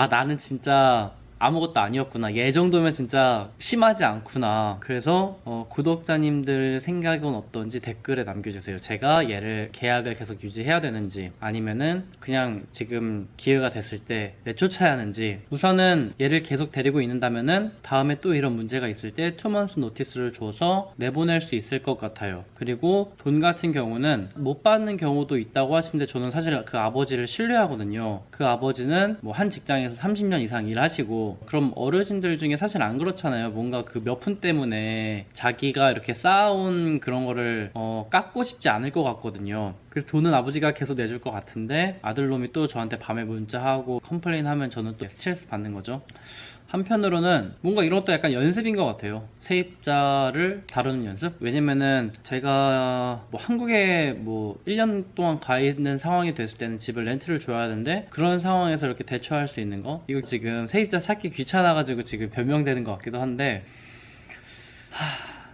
나는 진짜 아무것도 아니었구나, 얘 정도면 진짜 심하지 않구나. 그래서 구독자님들 생각은 어떤지 댓글에 남겨주세요. 제가 얘를 계약을 계속 유지해야 되는지 아니면은 그냥 지금 기회가 됐을 때 내쫓아야 하는지. 우선은 얘를 계속 데리고 있는다면은 다음에 또 이런 문제가 있을 때 2months 노티스를 줘서 내보낼 수 있을 것 같아요. 그리고 돈 같은 경우는 못 받는 경우도 있다고 하시는데 저는 사실 그 아버지를 신뢰하거든요. 그 아버지는 뭐 한 직장에서 30년 이상 일하시고, 그럼 어르신들 중에 사실 안 그렇잖아요. 뭔가 그 몇 푼 때문에 자기가 이렇게 쌓아온 그런 거를 깎고 싶지 않을 것 같거든요. 그래서 돈은 아버지가 계속 내줄 것 같은데 아들놈이 또 저한테 밤에 문자하고 컴플레인 하면 저는 또 스트레스 받는 거죠. 한편으로는 뭔가 이런 것도 약간 연습인 것 같아요. 세입자를 다루는 연습? 왜냐면은 제가 뭐 한국에 뭐 1년 동안 가 있는 상황이 됐을 때는 집을 렌트를 줘야 하는데, 그런 상황에서 이렇게 대처할 수 있는 거? 이거 지금 세입자 찾기 귀찮아가지고 지금 변명되는 것 같기도 한데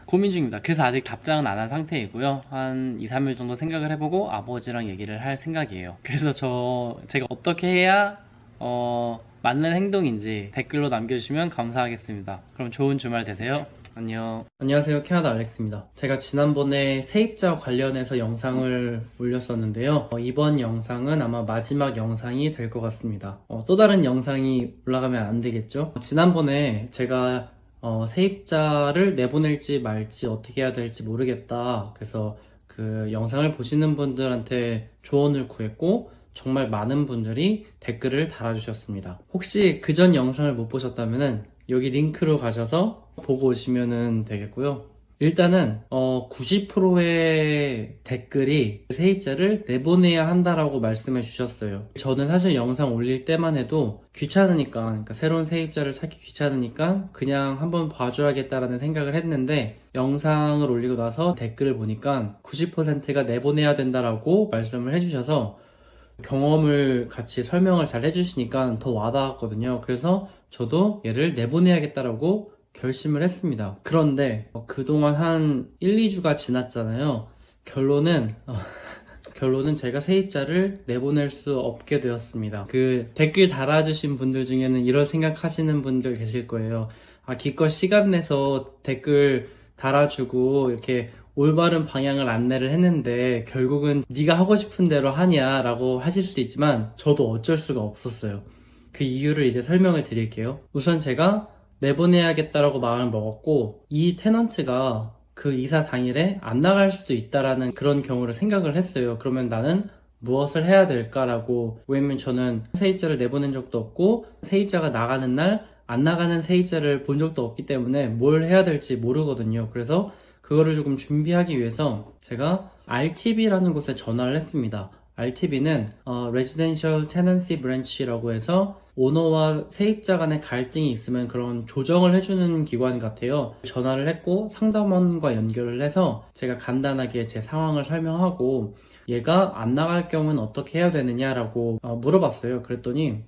고민 중입니다. 그래서 아직 답장은 안 한 상태이고요. 한 2, 3일 정도 생각을 해보고 아버지랑 얘기를 할 생각이에요. 그래서 제가 어떻게 해야 맞는 행동인지 댓글로 남겨주시면 감사하겠습니다. 그럼 좋은 주말 되세요. 안녕. 안녕하세요. 캐나다 알렉스입니다. 제가 지난번에 세입자 관련해서 영상을 올렸었는데요. 이번 영상은 아마 마지막 영상이 될 것 같습니다. 또 다른 영상이 올라가면 안 되겠죠? 지난번에 제가 세입자를 내보낼지 말지 어떻게 해야 될지 모르겠다, 그래서 그 영상을 보시는 분들한테 조언을 구했고 정말 많은 분들이 댓글을 달아주셨습니다. 혹시 그전 영상을 못 보셨다면 여기 링크로 가셔서 보고 오시면 되겠고요. 일단은 90%의 댓글이 세입자를 내보내야 한다라고 말씀해 주셨어요. 저는 사실 영상 올릴 때만 해도 귀찮으니까, 그러니까 새로운 세입자를 찾기 귀찮으니까 그냥 한번 봐줘야겠다라는 생각을 했는데, 영상을 올리고 나서 댓글을 보니까 90%가 내보내야 된다라고 말씀을 해주셔서 경험을 같이 설명을 잘 해주시니까 더 와닿았거든요. 그래서 저도 얘를 내보내야겠다라고 결심을 했습니다. 그런데 그동안 한 1, 2주가 지났잖아요. 결론은 제가 세입자를 내보낼 수 없게 되었습니다. 그 댓글 달아주신 분들 중에는 이런 생각하시는 분들 계실 거예요. 기껏 시간 내서 댓글 달아주고 이렇게 올바른 방향을 안내를 했는데 결국은 네가 하고 싶은 대로 하냐라고 하실 수도 있지만 저도 어쩔 수가 없었어요. 그 이유를 이제 설명을 드릴게요. 우선 제가 내보내야겠다라고 마음을 먹었고 이 테넌트가 그 이사 당일에 안 나갈 수도 있다라는 그런 경우를 생각을 했어요. 그러면 나는 무엇을 해야 될까라고. 왜냐면 저는 세입자를 내보낸 적도 없고 세입자가 나가는 날 안 나가는 세입자를 본 적도 없기 때문에 뭘 해야 될지 모르거든요. 그래서 그거를 조금 준비하기 위해서 제가 RTB라는 곳에 전화를 했습니다. RTB는 Residential Tenancy Branch라고 해서 오너와 세입자 간의 갈등이 있으면 그런 조정을 해주는 기관 같아요. 전화를 했고 상담원과 연결을 해서 제가 간단하게 제 상황을 설명하고 얘가 안 나갈 경우는 어떻게 해야 되느냐라고 물어봤어요. 그랬더니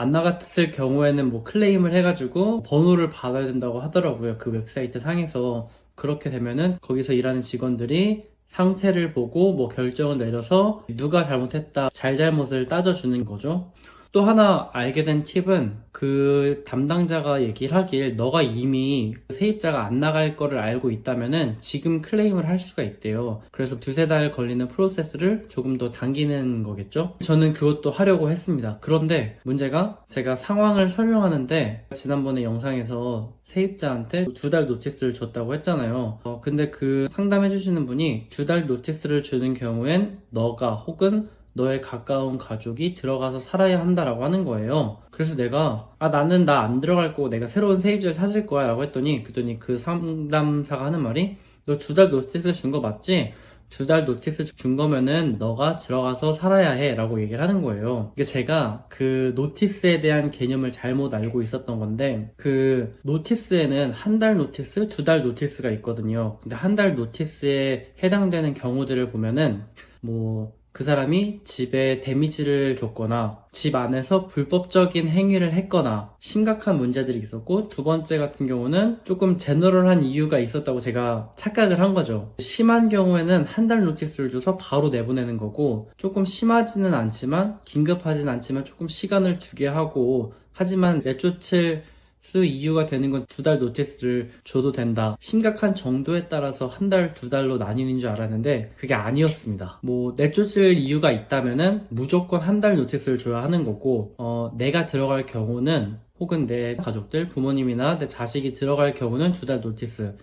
안 나갔을 경우에는 뭐 클레임을 해가지고 번호를 받아야 된다고 하더라고요. 그 웹사이트 상에서. 그렇게 되면은 거기서 일하는 직원들이 상태를 보고 뭐 결정을 내려서 누가 잘못했다, 잘잘못을 따져주는 거죠. 또 하나 알게 된 팁은 그 담당자가 얘기를 하길 너가 이미 세입자가 안 나갈 거를 알고 있다면은 지금 클레임을 할 수가 있대요. 그래서 두세 달 걸리는 프로세스를 조금 더 당기는 거겠죠? 저는 그것도 하려고 했습니다. 그런데 문제가 제가 상황을 설명하는데 지난번에 영상에서 세입자한테 2달 노티스를 줬다고 했잖아요. 근데 그 상담해주시는 분이 2달 노티스를 주는 경우엔 너가 혹은 너의 가까운 가족이 들어가서 살아야 한다라고 하는 거예요. 그래서 내가 나는 나 안 들어갈 거고 내가 새로운 세입자를 찾을 거야 라고 했더니 그 상담사가 하는 말이 너 2달 노티스 준 거 맞지? 2달 노티스 준 거면은 너가 들어가서 살아야 해 라고 얘기를 하는 거예요. 이게 제가 그 노티스에 대한 개념을 잘못 알고 있었던 건데 그 노티스에는 한 달 노티스, 2달 노티스가 있거든요. 근데 한 달 노티스에 해당되는 경우들을 보면은 그 사람이 집에 데미지를 줬거나 집 안에서 불법적인 행위를 했거나 심각한 문제들이 있었고, 두 번째 같은 경우는 조금 제너럴한 이유가 있었다고 제가 착각을 한 거죠. 심한 경우에는 한 달 노티스를 줘서 바로 내보내는 거고, 조금 심하지는 않지만 긴급하진 않지만 조금 시간을 두게 하고, 하지만 내쫓을 이유가 되는 건 2달 노티스를 줘도 된다. 심각한 정도에 따라서 한 달, 2달로 나뉘는 줄 알았는데 그게 아니었습니다. 내쫓을 이유가 있다면은 무조건 한 달 노티스를 줘야 하는 거고, 내가 들어갈 경우는 혹은 내 가족들, 부모님이나 내 자식이 들어갈 경우는 2달 노티스.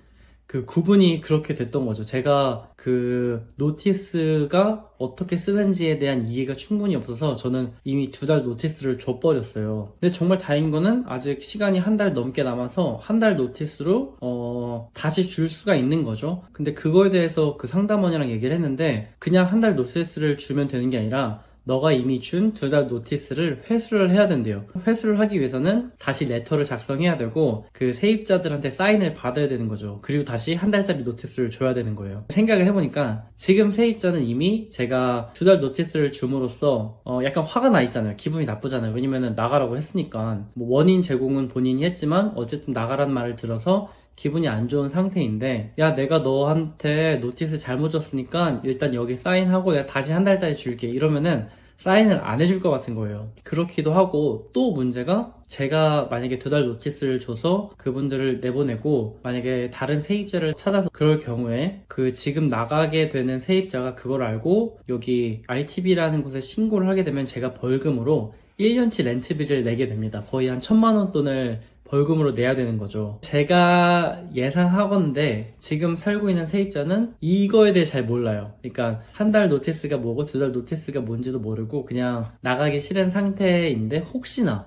그 구분이 그렇게 됐던 거죠. 제가 그 노티스가 어떻게 쓰는지에 대한 이해가 충분히 없어서 저는 이미 2달 노티스를 줘버렸어요. 근데 정말 다행인 거는 아직 시간이 한 달 넘게 남아서 한 달 노티스로 다시 줄 수가 있는 거죠. 근데 그거에 대해서 그 상담원이랑 얘기를 했는데 그냥 한 달 노티스를 주면 되는 게 아니라 너가 이미 준 2달 노티스를 회수를 해야 된대요. 회수를 하기 위해서는 다시 레터를 작성해야 되고 그 세입자들한테 사인을 받아야 되는 거죠. 그리고 다시 한 달짜리 노티스를 줘야 되는 거예요. 생각을 해보니까 지금 세입자는 이미 제가 2달 노티스를 줌으로써 약간 화가 나 있잖아요. 기분이 나쁘잖아요. 왜냐면은 나가라고 했으니까. 원인 제공은 본인이 했지만 어쨌든 나가란 말을 들어서 기분이 안 좋은 상태인데, 야 내가 너한테 노티스 잘못 줬으니까 일단 여기 사인하고 내가 다시 한 달짜리 줄게 이러면은 사인을 안 해줄 것 같은 거예요. 그렇기도 하고, 또 문제가 제가 만약에 2달 노티스를 줘서 그분들을 내보내고 만약에 다른 세입자를 찾아서 그럴 경우에 그 지금 나가게 되는 세입자가 그걸 알고 여기 RTB라는 곳에 신고를 하게 되면 제가 벌금으로 1년치 렌트비를 내게 됩니다. 거의 한 1,000만 원 돈을 벌금으로 내야 되는 거죠. 제가 예상하건대 지금 살고 있는 세입자는 이거에 대해 잘 몰라요. 그러니까 한 달 노티스가 뭐고 2달 노티스가 뭔지도 모르고 그냥 나가기 싫은 상태인데 혹시나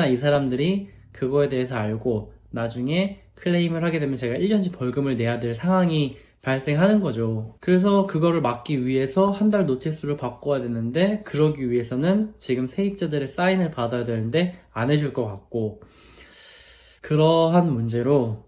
이 사람들이 그거에 대해서 알고 나중에 클레임을 하게 되면 제가 1년치 벌금을 내야 될 상황이 발생하는 거죠. 그래서 그거를 막기 위해서 한 달 노티스를 바꿔야 되는데 그러기 위해서는 지금 세입자들의 사인을 받아야 되는데 안 해줄 것 같고, 그러한 문제로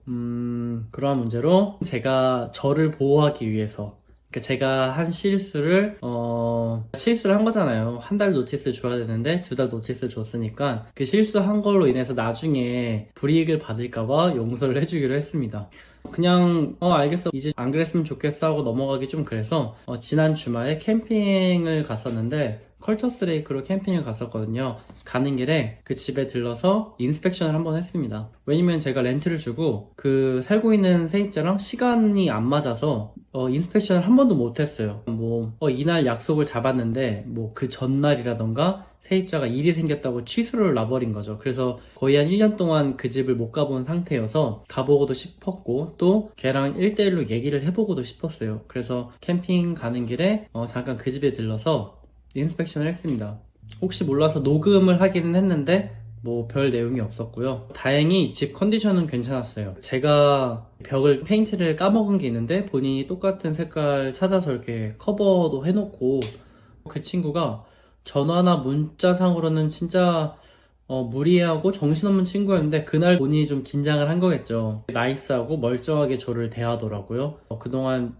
제가 저를 보호하기 위해서 그러니까 제가 한 실수를 한 거잖아요. 한 달 노티스 줘야 되는데 2달 노티스 줬으니까 그 실수한 걸로 인해서 나중에 불이익을 받을까봐 용서를 해주기로 했습니다. 그냥 알겠어, 이제 안 그랬으면 좋겠어 하고 넘어가기 좀 그래서 지난 주말에 캠핑을 갔었는데 컬터스 레이크로 캠핑을 갔었거든요. 가는 길에 그 집에 들러서 인스펙션을 한번 했습니다. 왜냐면 제가 렌트를 주고 그 살고 있는 세입자랑 시간이 안 맞아서 인스펙션을 한 번도 못 했어요. 이날 약속을 잡았는데 그 전날이라던가 세입자가 일이 생겼다고 취소를 놔버린 거죠. 그래서 거의 한 1년 동안 그 집을 못 가본 상태여서 가보고도 싶었고 또 걔랑 1대1로 얘기를 해보고도 싶었어요. 그래서 캠핑 가는 길에 잠깐 그 집에 들러서 인스펙션을 했습니다. 혹시 몰라서 녹음을 하기는 했는데 별 내용이 없었고요. 다행히 집 컨디션은 괜찮았어요. 제가 벽을 페인트를 까먹은 게 있는데 본인이 똑같은 색깔 찾아서 이렇게 커버도 해놓고, 그 친구가 전화나 문자상으로는 진짜 무리하고 정신없는 친구였는데 그날 본인이 좀 긴장을 한 거겠죠. 나이스하고 멀쩡하게 저를 대하더라고요. 그동안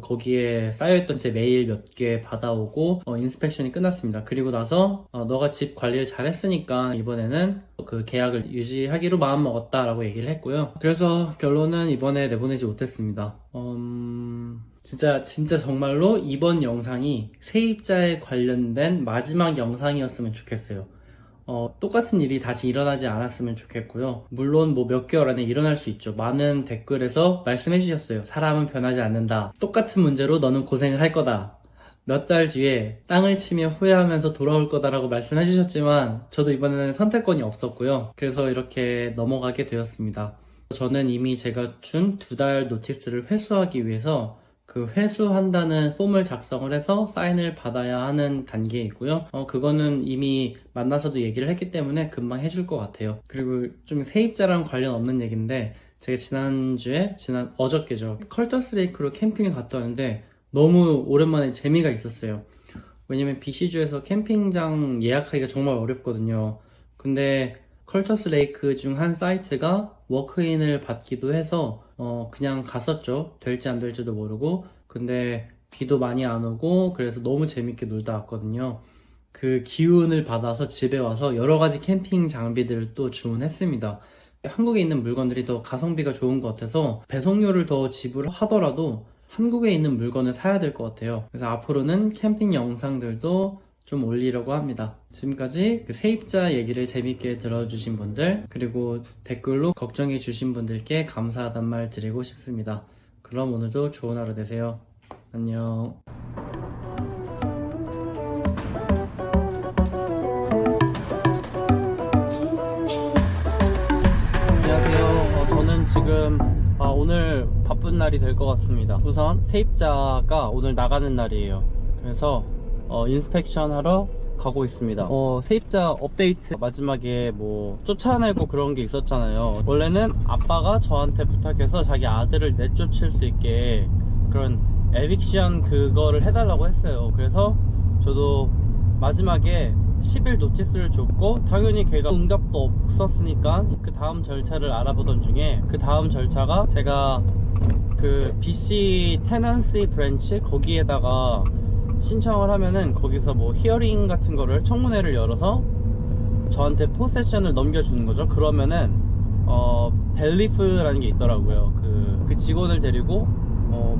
거기에 쌓여있던 제 메일 몇 개 받아오고 인스펙션이 끝났습니다. 그리고 나서 너가 집 관리를 잘했으니까 이번에는 그 계약을 유지하기로 마음먹었다 라고 얘기를 했고요. 그래서 결론은 이번에 내보내지 못했습니다. 진짜 정말로 이번 영상이 세입자에 관련된 마지막 영상이었으면 좋겠어요. 똑같은 일이 다시 일어나지 않았으면 좋겠고요. 물론 몇 개월 안에 일어날 수 있죠. 많은 댓글에서 말씀해 주셨어요. 사람은 변하지 않는다. 똑같은 문제로 너는 고생을 할 거다. 몇 달 뒤에 땅을 치며 후회하면서 돌아올 거다라고 말씀해 주셨지만 저도 이번에는 선택권이 없었고요. 그래서 이렇게 넘어가게 되었습니다. 저는 이미 제가 준 2달 노티스를 회수하기 위해서 그 회수한다는 폼을 작성을 해서 사인을 받아야 하는 단계이고요. 그거는 이미 만나서도 얘기를 했기 때문에 금방 해줄 것 같아요. 그리고 좀 세입자랑 관련 없는 얘기인데 제가 어저께죠. 컬터스 레이크로 캠핑을 갔다 왔는데 너무 오랜만에 재미가 있었어요. 왜냐면 BC주에서 캠핑장 예약하기가 정말 어렵거든요. 근데 컬터스 레이크 중 한 사이트가 워크인을 받기도 해서 그냥 갔었죠. 될지 안 될지도 모르고. 근데 비도 많이 안 오고 그래서 너무 재밌게 놀다 왔거든요. 그 기운을 받아서 집에 와서 여러 가지 캠핑 장비들을 또 주문했습니다. 한국에 있는 물건들이 더 가성비가 좋은 것 같아서 배송료를 더 지불하더라도 한국에 있는 물건을 사야 될 것 같아요. 그래서 앞으로는 캠핑 영상들도 좀 올리려고 합니다. 지금까지 그 세입자 얘기를 재밌게 들어주신 분들, 그리고 댓글로 걱정해 주신 분들께 감사하단 말 드리고 싶습니다. 그럼 오늘도 좋은 하루 되세요. 안녕. 안녕하세요. 저는 지금 오늘 바쁜 날이 될 것 같습니다. 우선 세입자가 오늘 나가는 날이에요. 그래서 인스펙션 하러 가고 있습니다. 세입자 업데이트 마지막에 쫓아내고 그런 게 있었잖아요. 원래는 아빠가 저한테 부탁해서 자기 아들을 내쫓을 수 있게 그런 에빅션 그거를 해달라고 했어요. 그래서 저도 마지막에 10일 노티스를 줬고 당연히 걔가 응답도 없었으니까 그 다음 절차를 알아보던 중에 그 다음 절차가 제가 그 BC 테넌시 브랜치 거기에다가 신청을 하면은 거기서 히어링 같은 거를 청문회를 열어서 저한테 포세션을 넘겨주는 거죠. 그러면은 벨리프라는 게 있더라고요. 그 직원을 데리고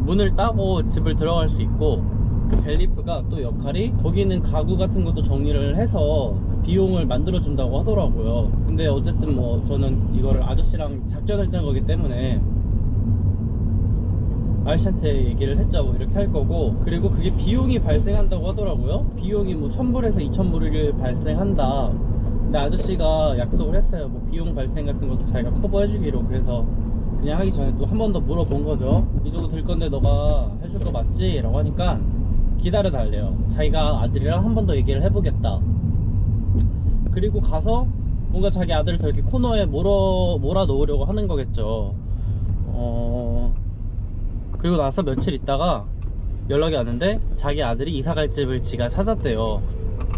문을 따고 집을 들어갈 수 있고, 그 벨리프가 또 역할이 거기 있는 가구 같은 것도 정리를 해서 그 비용을 만들어 준다고 하더라고요. 근데 어쨌든 저는 이거를 아저씨랑 작전을 짠 거기 때문에 아저씨한테 얘기를 했죠. 이렇게 할 거고, 그리고 그게 비용이 발생한다고 하더라고요. 비용이 1000불에서 2000불이 발생한다. 근데 아저씨가 약속을 했어요. 비용 발생 같은 것도 자기가 커버해 주기로. 그래서 그냥 하기 전에 또 한 번 더 물어본 거죠. 이 정도 들 건데 너가 해줄 거 맞지? 라고 하니까 기다려 달래요. 자기가 아들이랑 한 번 더 얘기를 해보겠다. 그리고 가서 뭔가 자기 아들을 더 이렇게 코너에 몰아 놓으려고 하는 거겠죠. 그리고 나서 며칠 있다가 연락이 왔는데 자기 아들이 이사갈 집을 지가 찾았대요.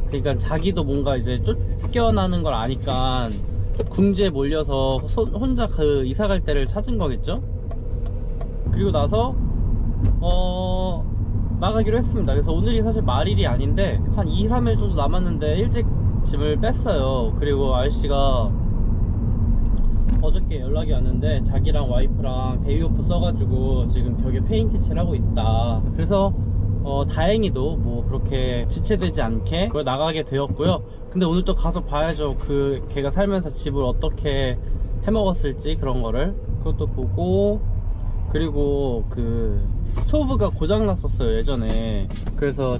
그러니까 자기도 뭔가 이제 쫓겨나는 걸 아니까 궁지에 몰려서 혼자 그 이사갈 때를 찾은 거겠죠. 그리고 나서 나가기로 했습니다. 그래서 오늘이 사실 말일이 아닌데 한 2, 3일 정도 남았는데 일찍 짐을 뺐어요. 그리고 아저씨가 어저께 연락이 왔는데 자기랑 와이프랑 데이오프 써가지고 지금 벽에 페인트 칠하고 있다. 그래서 다행히도 뭐 그렇게 지체되지 않게 그걸 나가게 되었고요. 근데 오늘 또 가서 봐야죠. 걔가 살면서 집을 어떻게 해먹었을지 그런 거를 그것도 보고, 그리고 스토브가 고장났었어요 예전에. 그래서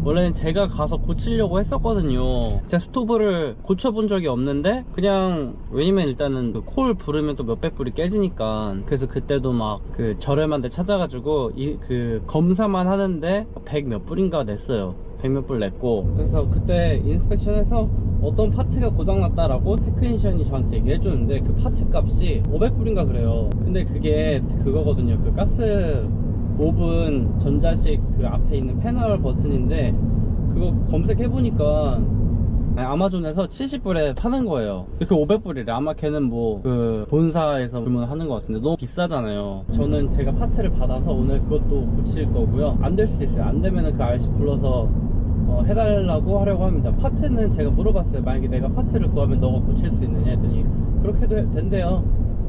원래는 제가 가서 고치려고 했었거든요. 제가 스토브를 고쳐본 적이 없는데 그냥, 왜냐면 일단은 콜 부르면 또 몇백 불이 깨지니까. 그래서 그때도 막 저렴한 데 찾아가지고 검사만 하는데 100 몇 불인가 냈어요. 100 몇 불 냈고. 그래서 그때 인스펙션에서 어떤 파츠가 고장났다라고 테크니션이 저한테 얘기해줬는데 그 파츠 값이 500불인가 그래요. 근데 그게 그거거든요. 가스 오븐 전자식 앞에 있는 패널 버튼인데, 그거 검색해보니까 아마존에서 70불에 파는 거예요. 그 500불이래. 아마 걔는 뭐 본사에서 주문하는 것 같은데 너무 비싸잖아요. 저는 제가 파츠를 받아서 오늘 그것도 고칠 거고요. 안 될 수도 있어요. 안 되면은 그 아저씨 불러서 해달라고 하려고 합니다. 파츠는 제가 물어봤어요. 만약에 내가 파츠를 구하면 너가 고칠 수 있느냐 했더니 그렇게도 된대요.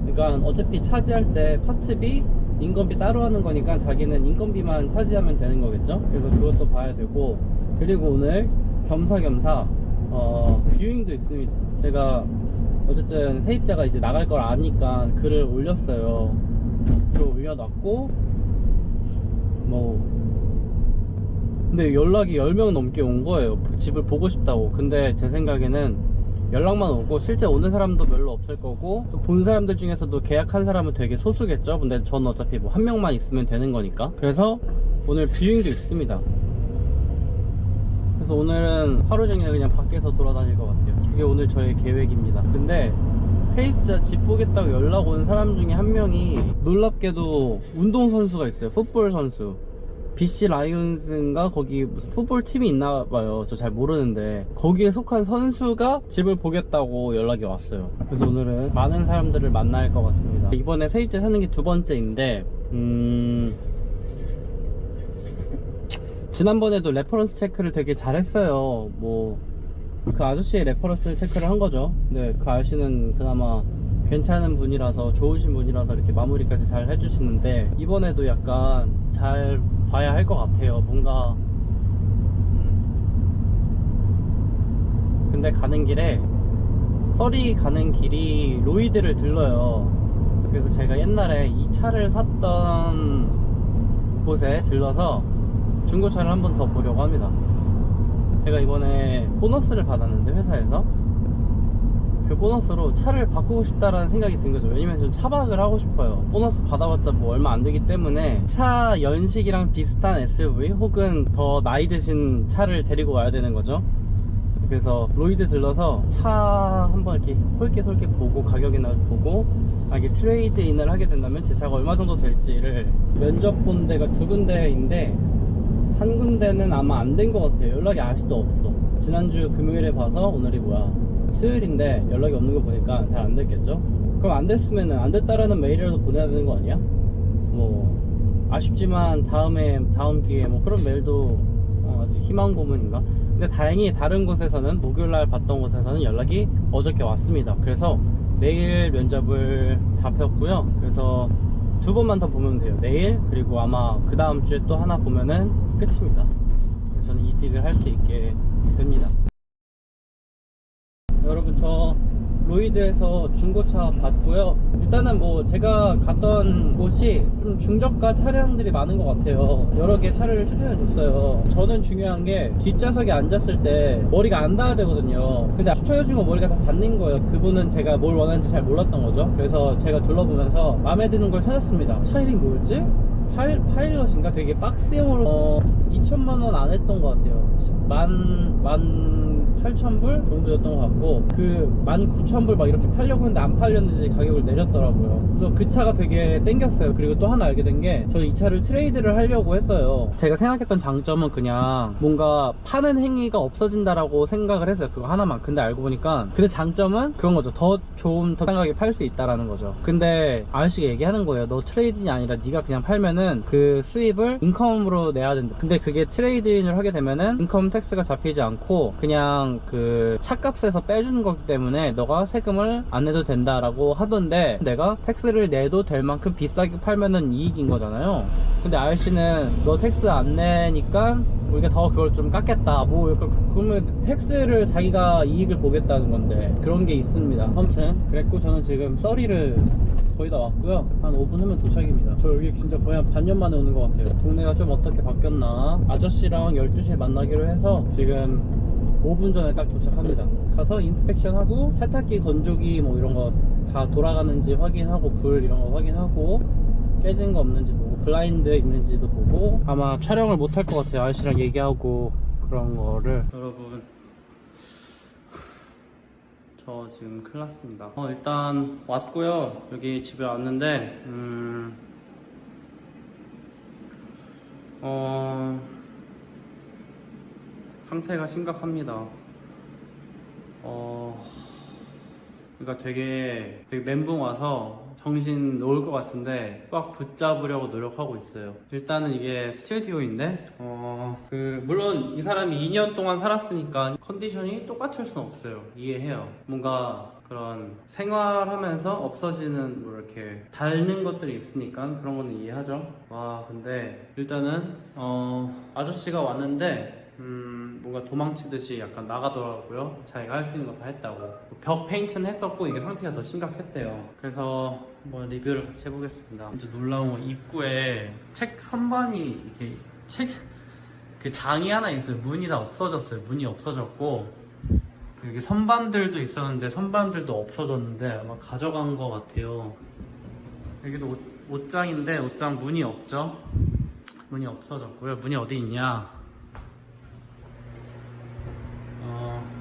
그러니까 어차피 차지할 때 파츠비, 인건비 따로 하는 거니까 자기는 인건비만 차지하면 되는 거겠죠. 그래서 그것도 봐야 되고, 그리고 오늘 겸사겸사 뷰잉도 있습니다. 제가 어쨌든 세입자가 이제 나갈 걸 아니까 글을 올렸어요. 글을 올려놨고, 근데 연락이 10명 넘게 온 거예요. 집을 보고 싶다고. 근데 제 생각에는 연락만 오고 실제 오는 사람도 별로 없을 거고, 또 본 사람들 중에서도 계약한 사람은 되게 소수겠죠. 근데 저는 어차피 한 명만 있으면 되는 거니까. 그래서 오늘 뷰잉도 있습니다. 그래서 오늘은 하루 종일 그냥 밖에서 돌아다닐 것 같아요. 그게 오늘 저의 계획입니다. 근데 세입자 집 보겠다고 연락 온 사람 중에 한 명이 놀랍게도 운동선수가 있어요. 풋볼 선수. BC 라이온즈인가 거기 무슨 풋볼 팀이 있나봐요. 저 잘 모르는데 거기에 속한 선수가 집을 보겠다고 연락이 왔어요. 그래서 오늘은 많은 사람들을 만날 것 같습니다. 이번에 세입자 사는 게 2번째인데 지난번에도 레퍼런스 체크를 되게 잘했어요. 그 아저씨의 레퍼런스 체크를 한 거죠. 근데 그 아저씨는 그나마 괜찮은 분이라서, 좋으신 분이라서 이렇게 마무리까지 잘 해주시는데, 이번에도 약간 잘 봐야 할 것 같아요. 뭔가 근데 가는 길에, 썰이 가는 길이 로이드를 들러요. 그래서 제가 옛날에 이 차를 샀던 곳에 들러서 중고차를 한 번 더 보려고 합니다. 제가 이번에 보너스를 받았는데, 회사에서 그 보너스로 차를 바꾸고 싶다라는 생각이 든 거죠. 왜냐면 전 차박을 하고 싶어요. 보너스 받아봤자 뭐 얼마 안 되기 때문에 차 연식이랑 비슷한 SUV 혹은 더 나이 드신 차를 데리고 와야 되는 거죠. 그래서 로이드 들러서 차 한번 이렇게 홀깃홀깃 보고, 가격이나 보고, 만약에 트레이드인을 하게 된다면 제 차가 얼마 정도 될지를. 면접 본 데가 2군데인데 한 군데는 아마 안 된 것 같아요. 연락이 아직도 없어. 지난주 금요일에 봐서 오늘이 수요일인데 연락이 없는 거 보니까 잘 안 됐겠죠? 그럼 안 됐으면은 안 됐다라는 메일이라도 보내야 되는 거 아니야? 아쉽지만 다음 기회에 그런 메일도 아직 희망 고문인가? 근데 다행히 다른 곳에서는, 목요일날 봤던 곳에서는 연락이 어저께 왔습니다. 그래서 내일 면접을 잡혔고요. 그래서 2번만 더 보면 돼요. 내일, 그리고 아마 그 다음 주에 또 하나 보면은 끝입니다. 그래서 저는 이직을 할 수 있게 됩니다. 여러분, 저 로이드에서 중고차 봤고요. 일단은 제가 갔던 곳이 좀 중저가 차량들이 많은 것 같아요. 여러 개 차를 추천해 줬어요. 저는 중요한 게 뒷좌석에 앉았을 때 머리가 안 닿아야 되거든요. 근데 추천해 준 거 머리가 다 닿는 거예요. 그분은 제가 뭘 원하는지 잘 몰랐던 거죠. 그래서 제가 둘러보면서 마음에 드는 걸 찾았습니다. 차 이름이 뭐였지? 파일럿인가? 되게 박스형으로 2천만원 안 했던 것 같아요. 18,000 18,000불 정도였던 것 같고, 그 19,000불 막 이렇게 팔려고 했는데 안 팔렸는지 가격을 내렸더라고요. 그래서 그 차가 되게 땡겼어요. 그리고 또 하나 알게 된 게, 저는 이 차를 트레이드를 하려고 했어요. 제가 생각했던 장점은 그냥 뭔가 파는 행위가 없어진다라고 생각을 했어요. 그거 하나만. 근데 알고 보니까, 근데 장점은 그런 거죠. 더 좋은, 더 싸게 팔 수 있다라는 거죠. 근데 아저씨가 얘기하는 거예요. 너 트레이드인이 아니라 네가 그냥 팔면은 그 수입을 인컴으로 내야 된다. 근데 그게 트레이드인을 하게 되면은 인컴 텍스가 잡히지 않고 그냥 그 차값에서 빼주는 거기 때문에 너가 세금을 안 내도 된다라고 하던데, 내가 텍스를 내도 될 만큼 비싸게 팔면은 이익인 거잖아요. 근데 아저씨는 너 텍스 안 내니까 우리가 더 그걸 좀 깎겠다, 뭐 그러면 텍스를 자기가 이익을 보겠다는 건데, 그런 게 있습니다. 아무튼 그랬고, 저는 지금 서리를 거의 다 왔고요. 한 5분 후면 도착입니다. 저 여기 진짜 거의 한 반년 만에 오는 것 같아요. 동네가 좀 어떻게 바뀌었나. 아저씨랑 12시에 만나기로 해서 지금 5분 전에 딱 도착합니다. 가서 인스펙션 하고, 세탁기, 건조기 뭐 이런 거 다 돌아가는지 확인하고, 불 이런 거 확인하고, 깨진 거 없는지 보고, 블라인드 있는지도 보고. 아마 촬영을 못 할 것 같아요. 아저씨랑 얘기하고 그런 거를. 여러분, 저 지금 큰일 났습니다. 일단 왔고요. 여기 집에 왔는데 상태가 심각합니다. 그러니까 되게 멘붕 와서 정신 놓을 것 같은데 꽉 붙잡으려고 노력하고 있어요. 일단은 이게 스튜디오인데, 물론 이 사람이 2년 동안 살았으니까 컨디션이 똑같을 수는 없어요. 이해해요. 뭔가 그런 생활하면서 없어지는 뭐 이렇게 닳는 것들이 있으니까 그런 거는 이해하죠. 와, 근데 일단은 아저씨가 왔는데 뭔가 도망치듯이 약간 나가더라고요. 자기가 할 수 있는 거 다 했다고. 벽 페인트는 했었고 이게 상태가 더 심각했대요. 그래서 한번 리뷰를 같이 해보겠습니다. 진짜 놀라운 건 입구에 책 선반이 이렇게 그 장이 하나 있어요. 문이 다 없어졌어요. 문이 없어졌고, 여기 선반들도 있었는데 선반들도 없어졌는데 아마 가져간 것 같아요. 여기도 옷장인데 옷장 문이 없죠. 문이 없어졌고요. 문이 어디 있냐,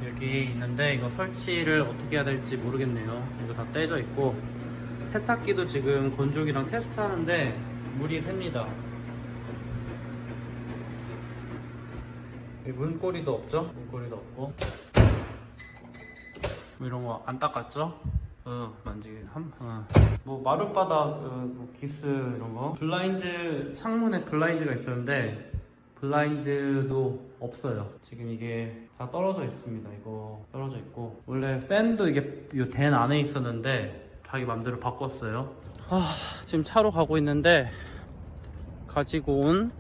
여기 있는데 이거 설치를 어떻게 해야 될지 모르겠네요. 이거 다 떼져 있고, 세탁기도 지금 건조기랑 테스트 하는데 물이 셉니다. 문고리도 없죠? 문고리도 없고, 뭐 이런 거 안 닦았죠? 만지기 뭐 마룻바닥, 뭐 기스 이런 거. 블라인드, 창문에 블라인드가 있었는데 블라인드도 없어요. 지금 이게 다 떨어져 있습니다. 이거 떨어져 있고, 원래 팬도 이게 이 댄 안에 있었는데 자기 맘대로 바꿨어요. 지금 차로 가고 있는데, 가지고 온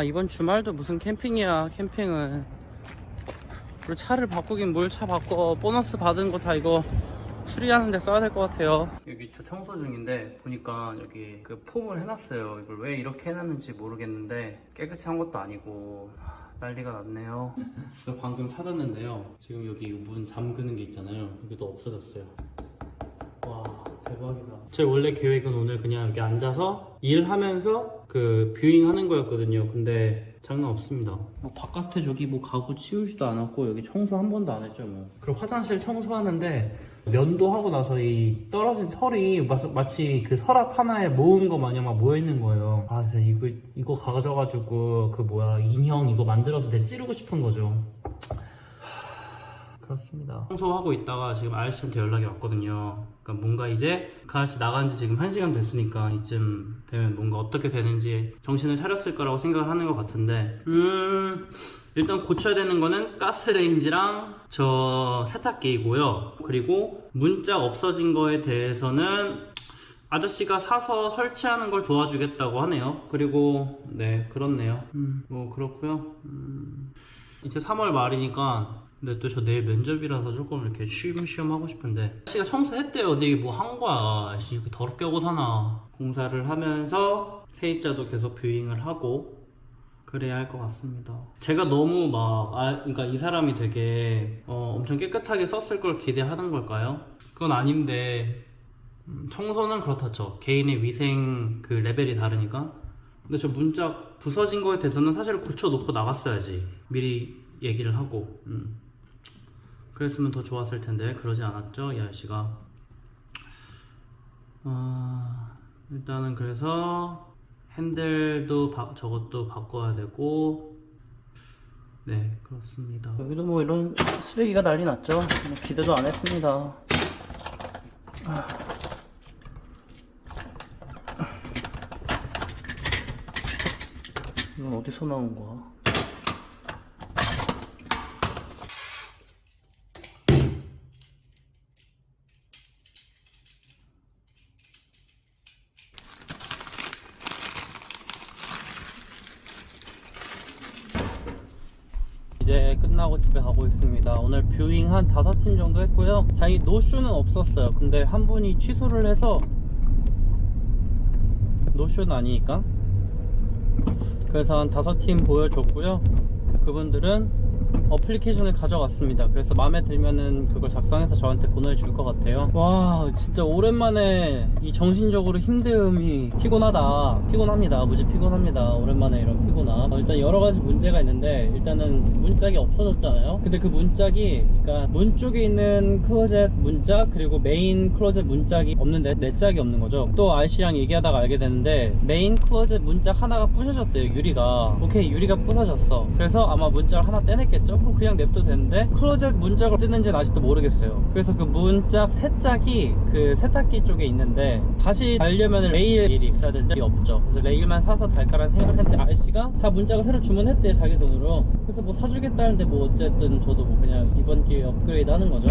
이번 주말도 무슨 캠핑이야. 캠핑은 우리 차를 바꾸긴 뭘 차 바꿔. 보너스 받은 거 다 이거 수리하는데 써야 될 것 같아요. 여기 저 청소 중인데 보니까 여기 그 폼을 해놨어요. 이걸 왜 이렇게 해놨는지 모르겠는데 깨끗이 한 것도 아니고 난리가 났네요. 저 방금 찾았는데요. 지금 여기 문 잠그는 게 있잖아요. 이게 없어졌어요. 와, 대박이다. 제 원래 계획은 오늘 그냥 여기 앉아서 일하면서 그 뷰잉 하는 거였거든요. 근데 장난 없습니다. 뭐 바깥에 저기 뭐 가구 치우지도 않았고, 여기 청소 한 번도 안 했죠 뭐. 그리고 화장실 청소하는데 면도하고 나서 이 떨어진 털이 마치 그 서랍 하나에 모은 거 마냥 막 모여있는 거예요. 그래서 이거 가져가지고 그 인형 이거 만들어서 내 찌르고 싶은 거죠. 그렇습니다. 청소하고 있다가 지금 아저씨한테 연락이 왔거든요. 그러니까 뭔가 이제 그 아저씨 나간 지 지금 1시간 됐으니까 이쯤 되면 뭔가 어떻게 되는지 정신을 차렸을 거라고 생각을 하는 것 같은데, 일단 고쳐야 되는 거는 가스레인지랑 저 세탁기이고요. 그리고 문짝 없어진 거에 대해서는 아저씨가 사서 설치하는 걸 도와주겠다고 하네요. 그리고 네, 그렇네요. 뭐 그렇고요. 이제 3월 말이니까, 근데 또 저 내일 면접이라서 조금 이렇게 쉬엄쉬엄 하고 싶은데, 아저씨가 청소했대요. 근데 이게 뭐 한 거야. 아저씨 이렇게 더럽게 하고 사나. 공사를 하면서 세입자도 계속 뷰잉을 하고 그래야 할 것 같습니다. 제가 너무 그러니까 이 사람이 되게 엄청 깨끗하게 썼을 걸 기대하는 걸까요? 그건 아닌데, 청소는 그렇다죠. 개인의 위생 그 레벨이 다르니까. 근데 저 문짝 부서진 거에 대해서는 사실 고쳐놓고 나갔어야지. 미리 얘기를 하고. 그랬으면 더 좋았을 텐데 그러지 않았죠, 이 아저씨가. 일단은 그래서 핸들도 저것도 바꿔야 되고. 네, 그렇습니다. 여기도 뭐 이런 쓰레기가 난리 났죠. 뭐 기대도 안 했습니다. 이건 어디서 나온 거야? 이제 끝나고 집에 가고 있습니다. 오늘 뷰잉 한 5팀 정도 했고요. 다행히 노쇼는 없었어요. 근데 한 분이 취소를 해서, 노쇼는 아니니까, 그래서 한 5팀 보여줬고요. 그분들은 어플리케이션을 가져갔습니다. 그래서 마음에 들면은 그걸 작성해서 저한테 보내줄 것 같아요. 와, 진짜 오랜만에 이 정신적으로 힘듦이 피곤합니다. 무지 피곤합니다. 오랜만에 이런 피곤함. 일단 여러가지 문제가 있는데, 일단은 문짝이 없어졌잖아요. 근데 그 문짝이, 그러니까 문 쪽에 있는 클로젯 문짝, 그리고 메인 클로젯 문짝이 없는데 네 짝이 없는 거죠. 또 아저씨랑 얘기하다가 알게 됐는데, 메인 클로젯 문짝 하나가 부셔졌대요. 유리가. 오케이, 유리가 부서졌어. 그래서 아마 문짝을 하나 떼냈겠죠. 그럼 그냥 냅둬도 되는데, 클로젯 문짝을 뜯는지는 아직도 모르겠어요. 그래서 그 문짝 세 짝이 그 세탁기 쪽에 있는데, 다시 달려면 레일이 있어야 되는데 없죠. 그래서 레일만 사서 달까라는 생각을 했는데, 아저씨가 다 문짝을 새로 주문했대요, 자기 돈으로. 그래서 뭐 사주겠다는데, 뭐 어쨌든 저도 뭐 그냥 이번 기회에 업그레이드 하는 거죠.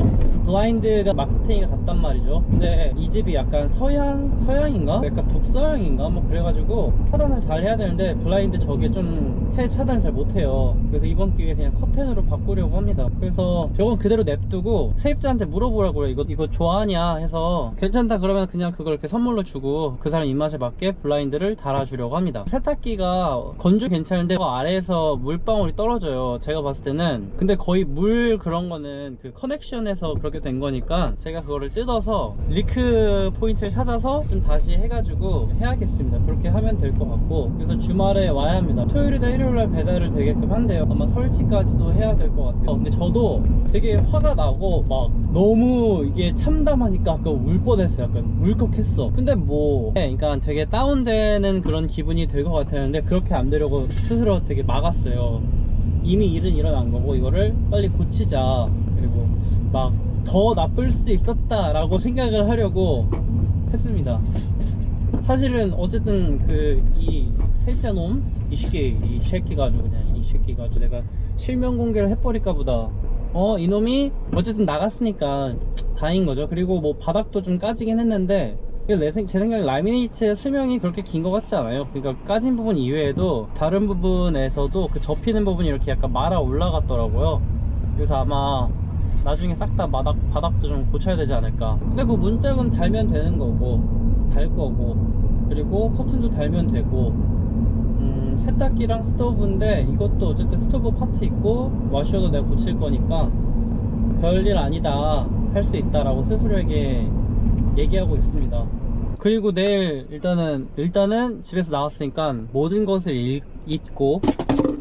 블라인드가 마크탱이가 같단 말이죠. 근데 이 집이 약간 서양인가? 약간 북서양인가? 뭐 그래가지고 차단을 잘 해야 되는데, 블라인드 저게 좀 해 차단을 잘 못해요. 그래서 이번 기회에 그냥 커튼으로 바꾸려고 합니다. 그래서 저건 그대로 냅두고 세입자한테 물어보라고요. 이거 좋아하냐 해서 괜찮다 그러면 그냥 그걸 이렇게 선물로 주고 그 사람 입맛에 맞게 블라인드를 달아주려고 합니다. 세탁기가 건조 괜찮은데 그 아래에서 물방울이 떨어져요, 제가 봤을 때는. 근데 거의 물 그런 거는 그 커넥션에서 그렇게 된 거니까 제가 그거를 뜯어서 리크 포인트를 찾아서 좀 다시 해가지고 해야겠습니다. 그렇게 하면 될 것 같고, 그래서 주말에 와야 합니다. 토요일이나 일요일날 배달을 되게끔 한대요. 아마 설치까지도 해야 될 것 같아요. 근데 저도 되게 화가 나고 막 너무 이게 참담하니까 아까 울 뻔했어요. 약간 울컥했어. 근데 뭐 그러니까 되게 다운되는 그런 기분이 될 것 같았는데, 그렇게 안 되려고 스스로 되게 막았어요. 이미 일은 일어난 거고 이거를 빨리 고치자. 그리고 막 더 나쁠 수도 있었다 라고 생각을 하려고 했습니다. 사실은 어쨌든 이 세입자놈 이 새끼 가지고 내가 실명 공개를 해버릴까 보다. 이놈이 어쨌든 나갔으니까 다행인 거죠. 그리고 뭐 바닥도 좀 까지긴 했는데, 제 생각에 라미네이트의 수명이 그렇게 긴 것 같지 않아요. 그러니까 까진 부분 이외에도 다른 부분에서도 그 접히는 부분이 이렇게 약간 말아 올라갔더라고요. 그래서 아마 나중에 싹 다 바닥도 좀 고쳐야 되지 않을까. 근데 뭐 문짝은 달면 되는 거고, 그리고 커튼도 달면 되고, 세탁기랑 스토브인데 이것도 어쨌든 스토브 파트 있고 와셔도 내가 고칠 거니까 별일 아니다, 할 수 있다라고 스스로에게 얘기하고 있습니다. 그리고 내일 일단은 집에서 나왔으니까 모든 것을 잊고,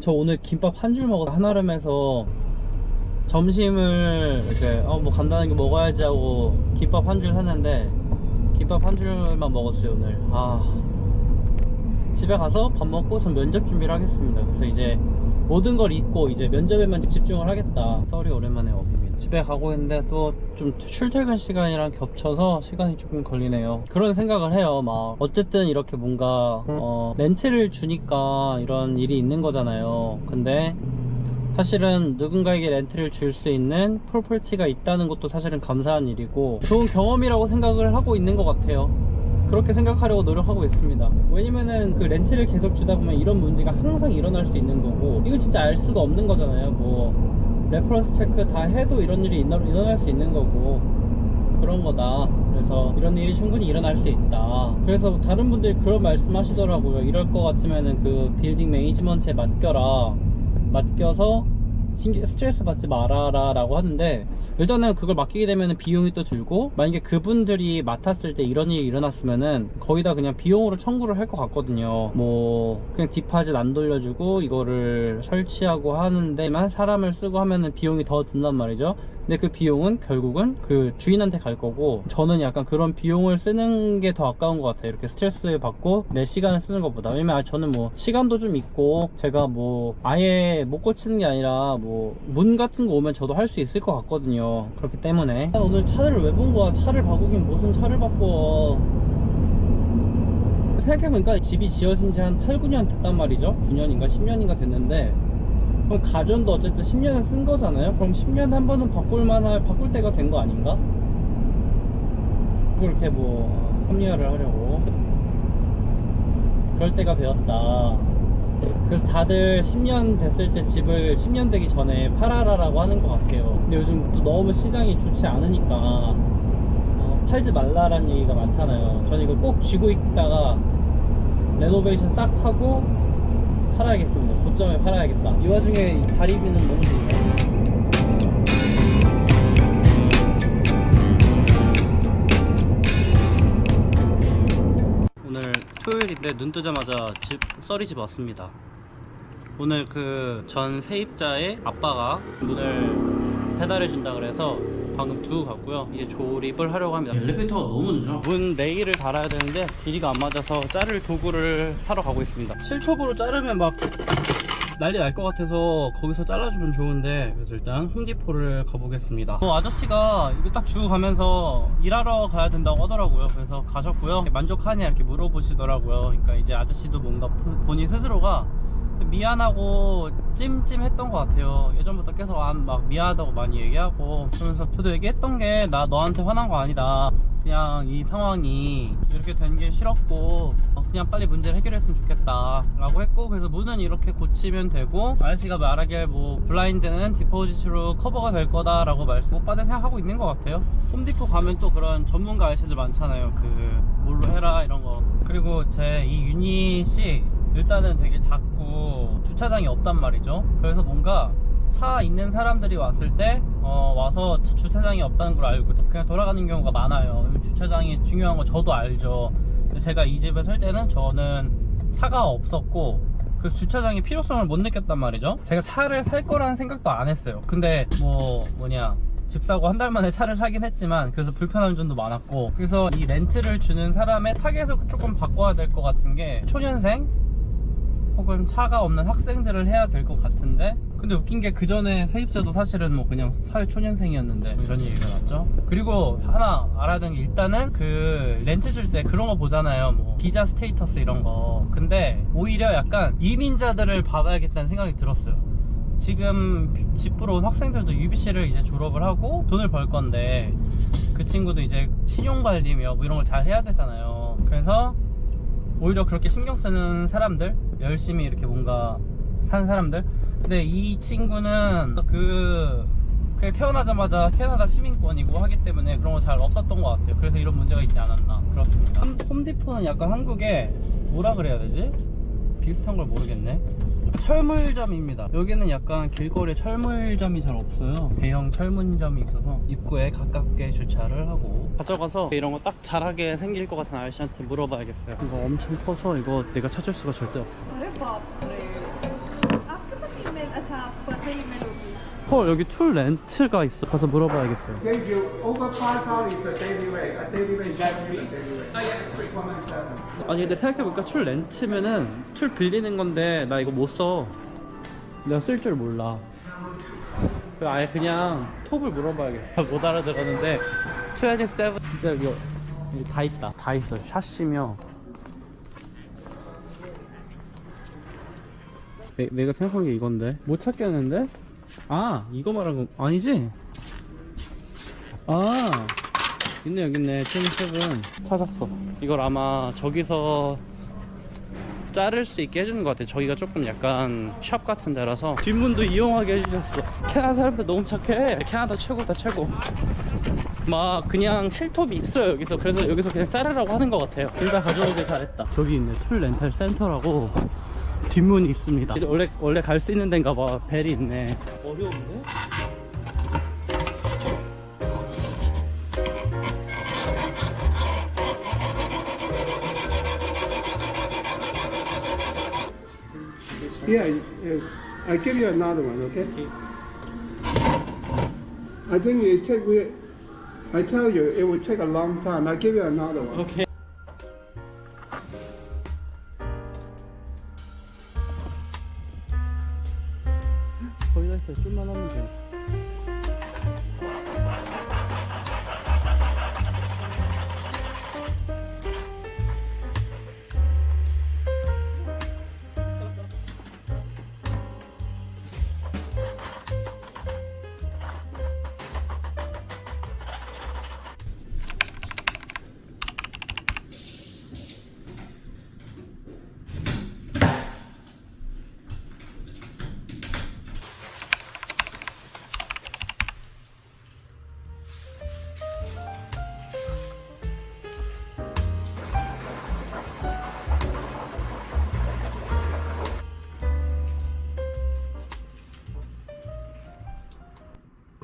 저 오늘 김밥 한 줄 먹어서 한아름에서 점심을 이렇게 뭐 간단하게 먹어야지 하고 김밥 한 줄 샀는데 김밥 한 줄만 먹었어요 오늘. 집에 가서 밥 먹고 전 면접 준비를 하겠습니다. 그래서 이제 모든 걸 잊고 이제 면접에만 집중을 하겠다. 썰이 오랜만에 와봅니다. 집에 가고 있는데 또 좀 출퇴근 시간이랑 겹쳐서 시간이 조금 걸리네요. 그런 생각을 해요. 막 어쨌든 이렇게 뭔가 렌트를 주니까 이런 일이 있는 거잖아요. 근데 사실은 누군가에게 렌트를 줄 수 있는 프로퍼티가 있다는 것도 사실은 감사한 일이고 좋은 경험이라고 생각을 하고 있는 것 같아요. 그렇게 생각하려고 노력하고 있습니다. 왜냐면은 그 렌트를 계속 주다 보면 이런 문제가 항상 일어날 수 있는 거고, 이걸 진짜 알 수가 없는 거잖아요. 뭐 레퍼런스 체크 다 해도 이런 일이 일어날 수 있는 거고 그런 거다. 그래서 이런 일이 충분히 일어날 수 있다. 그래서 다른 분들이 그런 말씀 하시더라고요. 이럴 것 같으면은 그 빌딩 매니지먼트에 맡겨서 스트레스 받지 말아라 라고 하는데, 일단은 그걸 맡기게 되면 비용이 또 들고, 만약에 그분들이 맡았을 때 이런 일이 일어났으면은 거의 다 그냥 비용으로 청구를 할 것 같거든요. 뭐 그냥 디파짓 안 돌려주고 이거를 설치하고 하는데만 사람을 쓰고 하면은 비용이 더 든단 말이죠. 근데 그 비용은 결국은 그 주인한테 갈 거고, 저는 약간 그런 비용을 쓰는 게 더 아까운 것 같아요. 이렇게 스트레스 받고 내 시간을 쓰는 것보다. 왜냐면 저는 뭐 시간도 좀 있고, 제가 뭐 아예 못 고치는 게 아니라 뭐 문 같은 거 오면 저도 할 수 있을 것 같거든요. 그렇기 때문에 오늘 차를 왜 본 거야? 차를 바꾸긴 무슨 차를 바꿔. 생각해보니까 집이 지어진 지 한 8, 9년 됐단 말이죠. 9년인가 10년인가 됐는데, 그럼 가전도 어쨌든 10년을 쓴 거잖아요. 그럼 10년에 한 번은 바꿀 때가 된 거 아닌가? 그렇게 뭐 합리화를 하려고 그럴 때가 되었다. 그래서 다들 10년 됐을 때 집을 10년 되기 전에 팔아라라고 하는 것 같아요. 근데 요즘 또 너무 시장이 좋지 않으니까 팔지 말라라는 얘기가 많잖아요. 저는 이거 꼭 쥐고 있다가 레노베이션 싹 하고 팔아야겠습니다. 고점에 팔아야겠다. 이 와중에 이 다리비는 너무 좋네. 오늘 토요일인데 눈 뜨자마자 썰이집 왔습니다. 오늘 그 전 세입자의 아빠가 문을 배달해 준다 그래서 방금 두고 갔고요. 이제 조립을 하려고 합니다. 엘리베이터가 너무 늦어. 문 레일을 달아야 되는데 길이가 안 맞아서 자를 도구를 사러 가고 있습니다. 실톱으로 자르면 막 난리 날 것 같아서 거기서 잘라주면 좋은데, 그래서 일단 홈디포를 가보겠습니다. 아저씨가 이거 딱 주고 가면서 일하러 가야 된다고 하더라고요. 그래서 가셨고요. 만족하냐 이렇게 물어보시더라고요. 그러니까 이제 아저씨도 뭔가 본인 스스로가 미안하고 찜찜했던 것 같아요. 예전부터 계속 막 미안하다고 많이 얘기하고, 그러면서 저도 얘기했던 게, 나 너한테 화난 거 아니다, 그냥 이 상황이 이렇게 된 게 싫었고 그냥 빨리 문제를 해결했으면 좋겠다 라고 했고, 그래서 문은 이렇게 고치면 되고, 아저씨가 말하길 뭐 블라인드는 디포지트로 커버가 될 거다 라고 말씀 못 받을 생각하고 있는 것 같아요. 홈디포 가면 또 그런 전문가 아저씨들 많잖아요. 그 뭘로 해라 이런 거. 그리고 제 이 유닛이 일단은 되게 작고 주차장이 없단 말이죠. 그래서 뭔가 차 있는 사람들이 왔을 때 와서 주차장이 없다는 걸 알고 그냥 돌아가는 경우가 많아요. 주차장이 중요한 거 저도 알죠. 근데 제가 이 집에 살 때는 저는 차가 없었고, 그래서 주차장의 필요성을 못 느꼈단 말이죠. 제가 차를 살 거라는 생각도 안 했어요. 근데 집 사고 한 달 만에 차를 사긴 했지만, 그래서 불편한 점도 많았고, 그래서 이 렌트를 주는 사람의 타겟을 조금 바꿔야 될 것 같은 게 초년생 혹은 차가 없는 학생들을 해야 될 것 같은데, 근데 웃긴 게 그 전에 세입자도 사실은 뭐 그냥 사회 초년생이었는데 이런 얘기가 났죠. 그리고 하나 알아야 되는 게, 일단은 그 렌트 줄 때 그런 거 보잖아요. 뭐 비자 스테이터스 이런 거. 근데 오히려 약간 이민자들을 받아야겠다는 생각이 들었어요. 지금 집 보러 온 학생들도 UBC를 이제 졸업을 하고 돈을 벌 건데, 그 친구도 이제 신용관리며 뭐 이런 걸 잘 해야 되잖아요. 그래서 오히려 그렇게 신경 쓰는 사람들, 열심히 이렇게 뭔가 사는 사람들. 근데 이 친구는 그냥 태어나자마자 캐나다 시민권이고 하기 때문에 그런 거 잘 없었던 것 같아요. 그래서 이런 문제가 있지 않았나. 그렇습니다. 홈디포는 약간 한국에 뭐라 그래야 되지? 비슷한 걸 모르겠네. 철물점입니다. 여기는 약간 길거리에 철물점이 잘 없어요. 대형 철문점이 있어서 입구에 가깝게 주차를 하고, 가져가서 이런 거 딱 잘하게 생길 것 같은 아저씨한테 물어봐야겠어요. 이거 엄청 커서 이거 내가 찾을 수가 절대 없어. 헐, 여기 툴 렌트가 있어. 가서 물어봐야겠어요. 아니 근데 생각해보니까 툴 렌트면은 툴 빌리는 건데, 나 이거 못 써. 내가 쓸 줄 몰라. 아예 그냥 톱을 물어봐야겠어. 못 알아들었는데 27 진짜 여기 다 있다. 다 있어. 샷시며. 내가 생각한 게 이건데 못 찾겠는데? 아, 이거 말한 거 아니지? 아, 있네, 여기 있네. 27 찾았어. 이걸 아마 저기서 자를 수 있게 해주는 것 같아. 저기가 조금 약간 샵 같은 데라서 뒷문도 이용하게 해주셨어. 캐나다 사람들 너무 착해. 캐나다 최고다, 최고. 막 그냥 실톱이 있어요 여기서. 그래서 여기서 그냥 자르라고 하는 것 같아요. 둘 다 가져오길 잘했다. 저기 있네, 툴 렌탈 센터라고 뒷문이 있습니다. 원래 갈 수 있는 데인가 봐. 벨이 있네. 어려운데? Yeah, yes. I give you another one, okay? Okay. I think it take. I tell you, it will take a long time. I give you another one. Okay. 거의 다 했어요. 좀만 하면 돼요.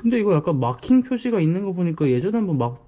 근데 이거 약간 마킹 표시가 있는 거 보니까 예전에 한번 막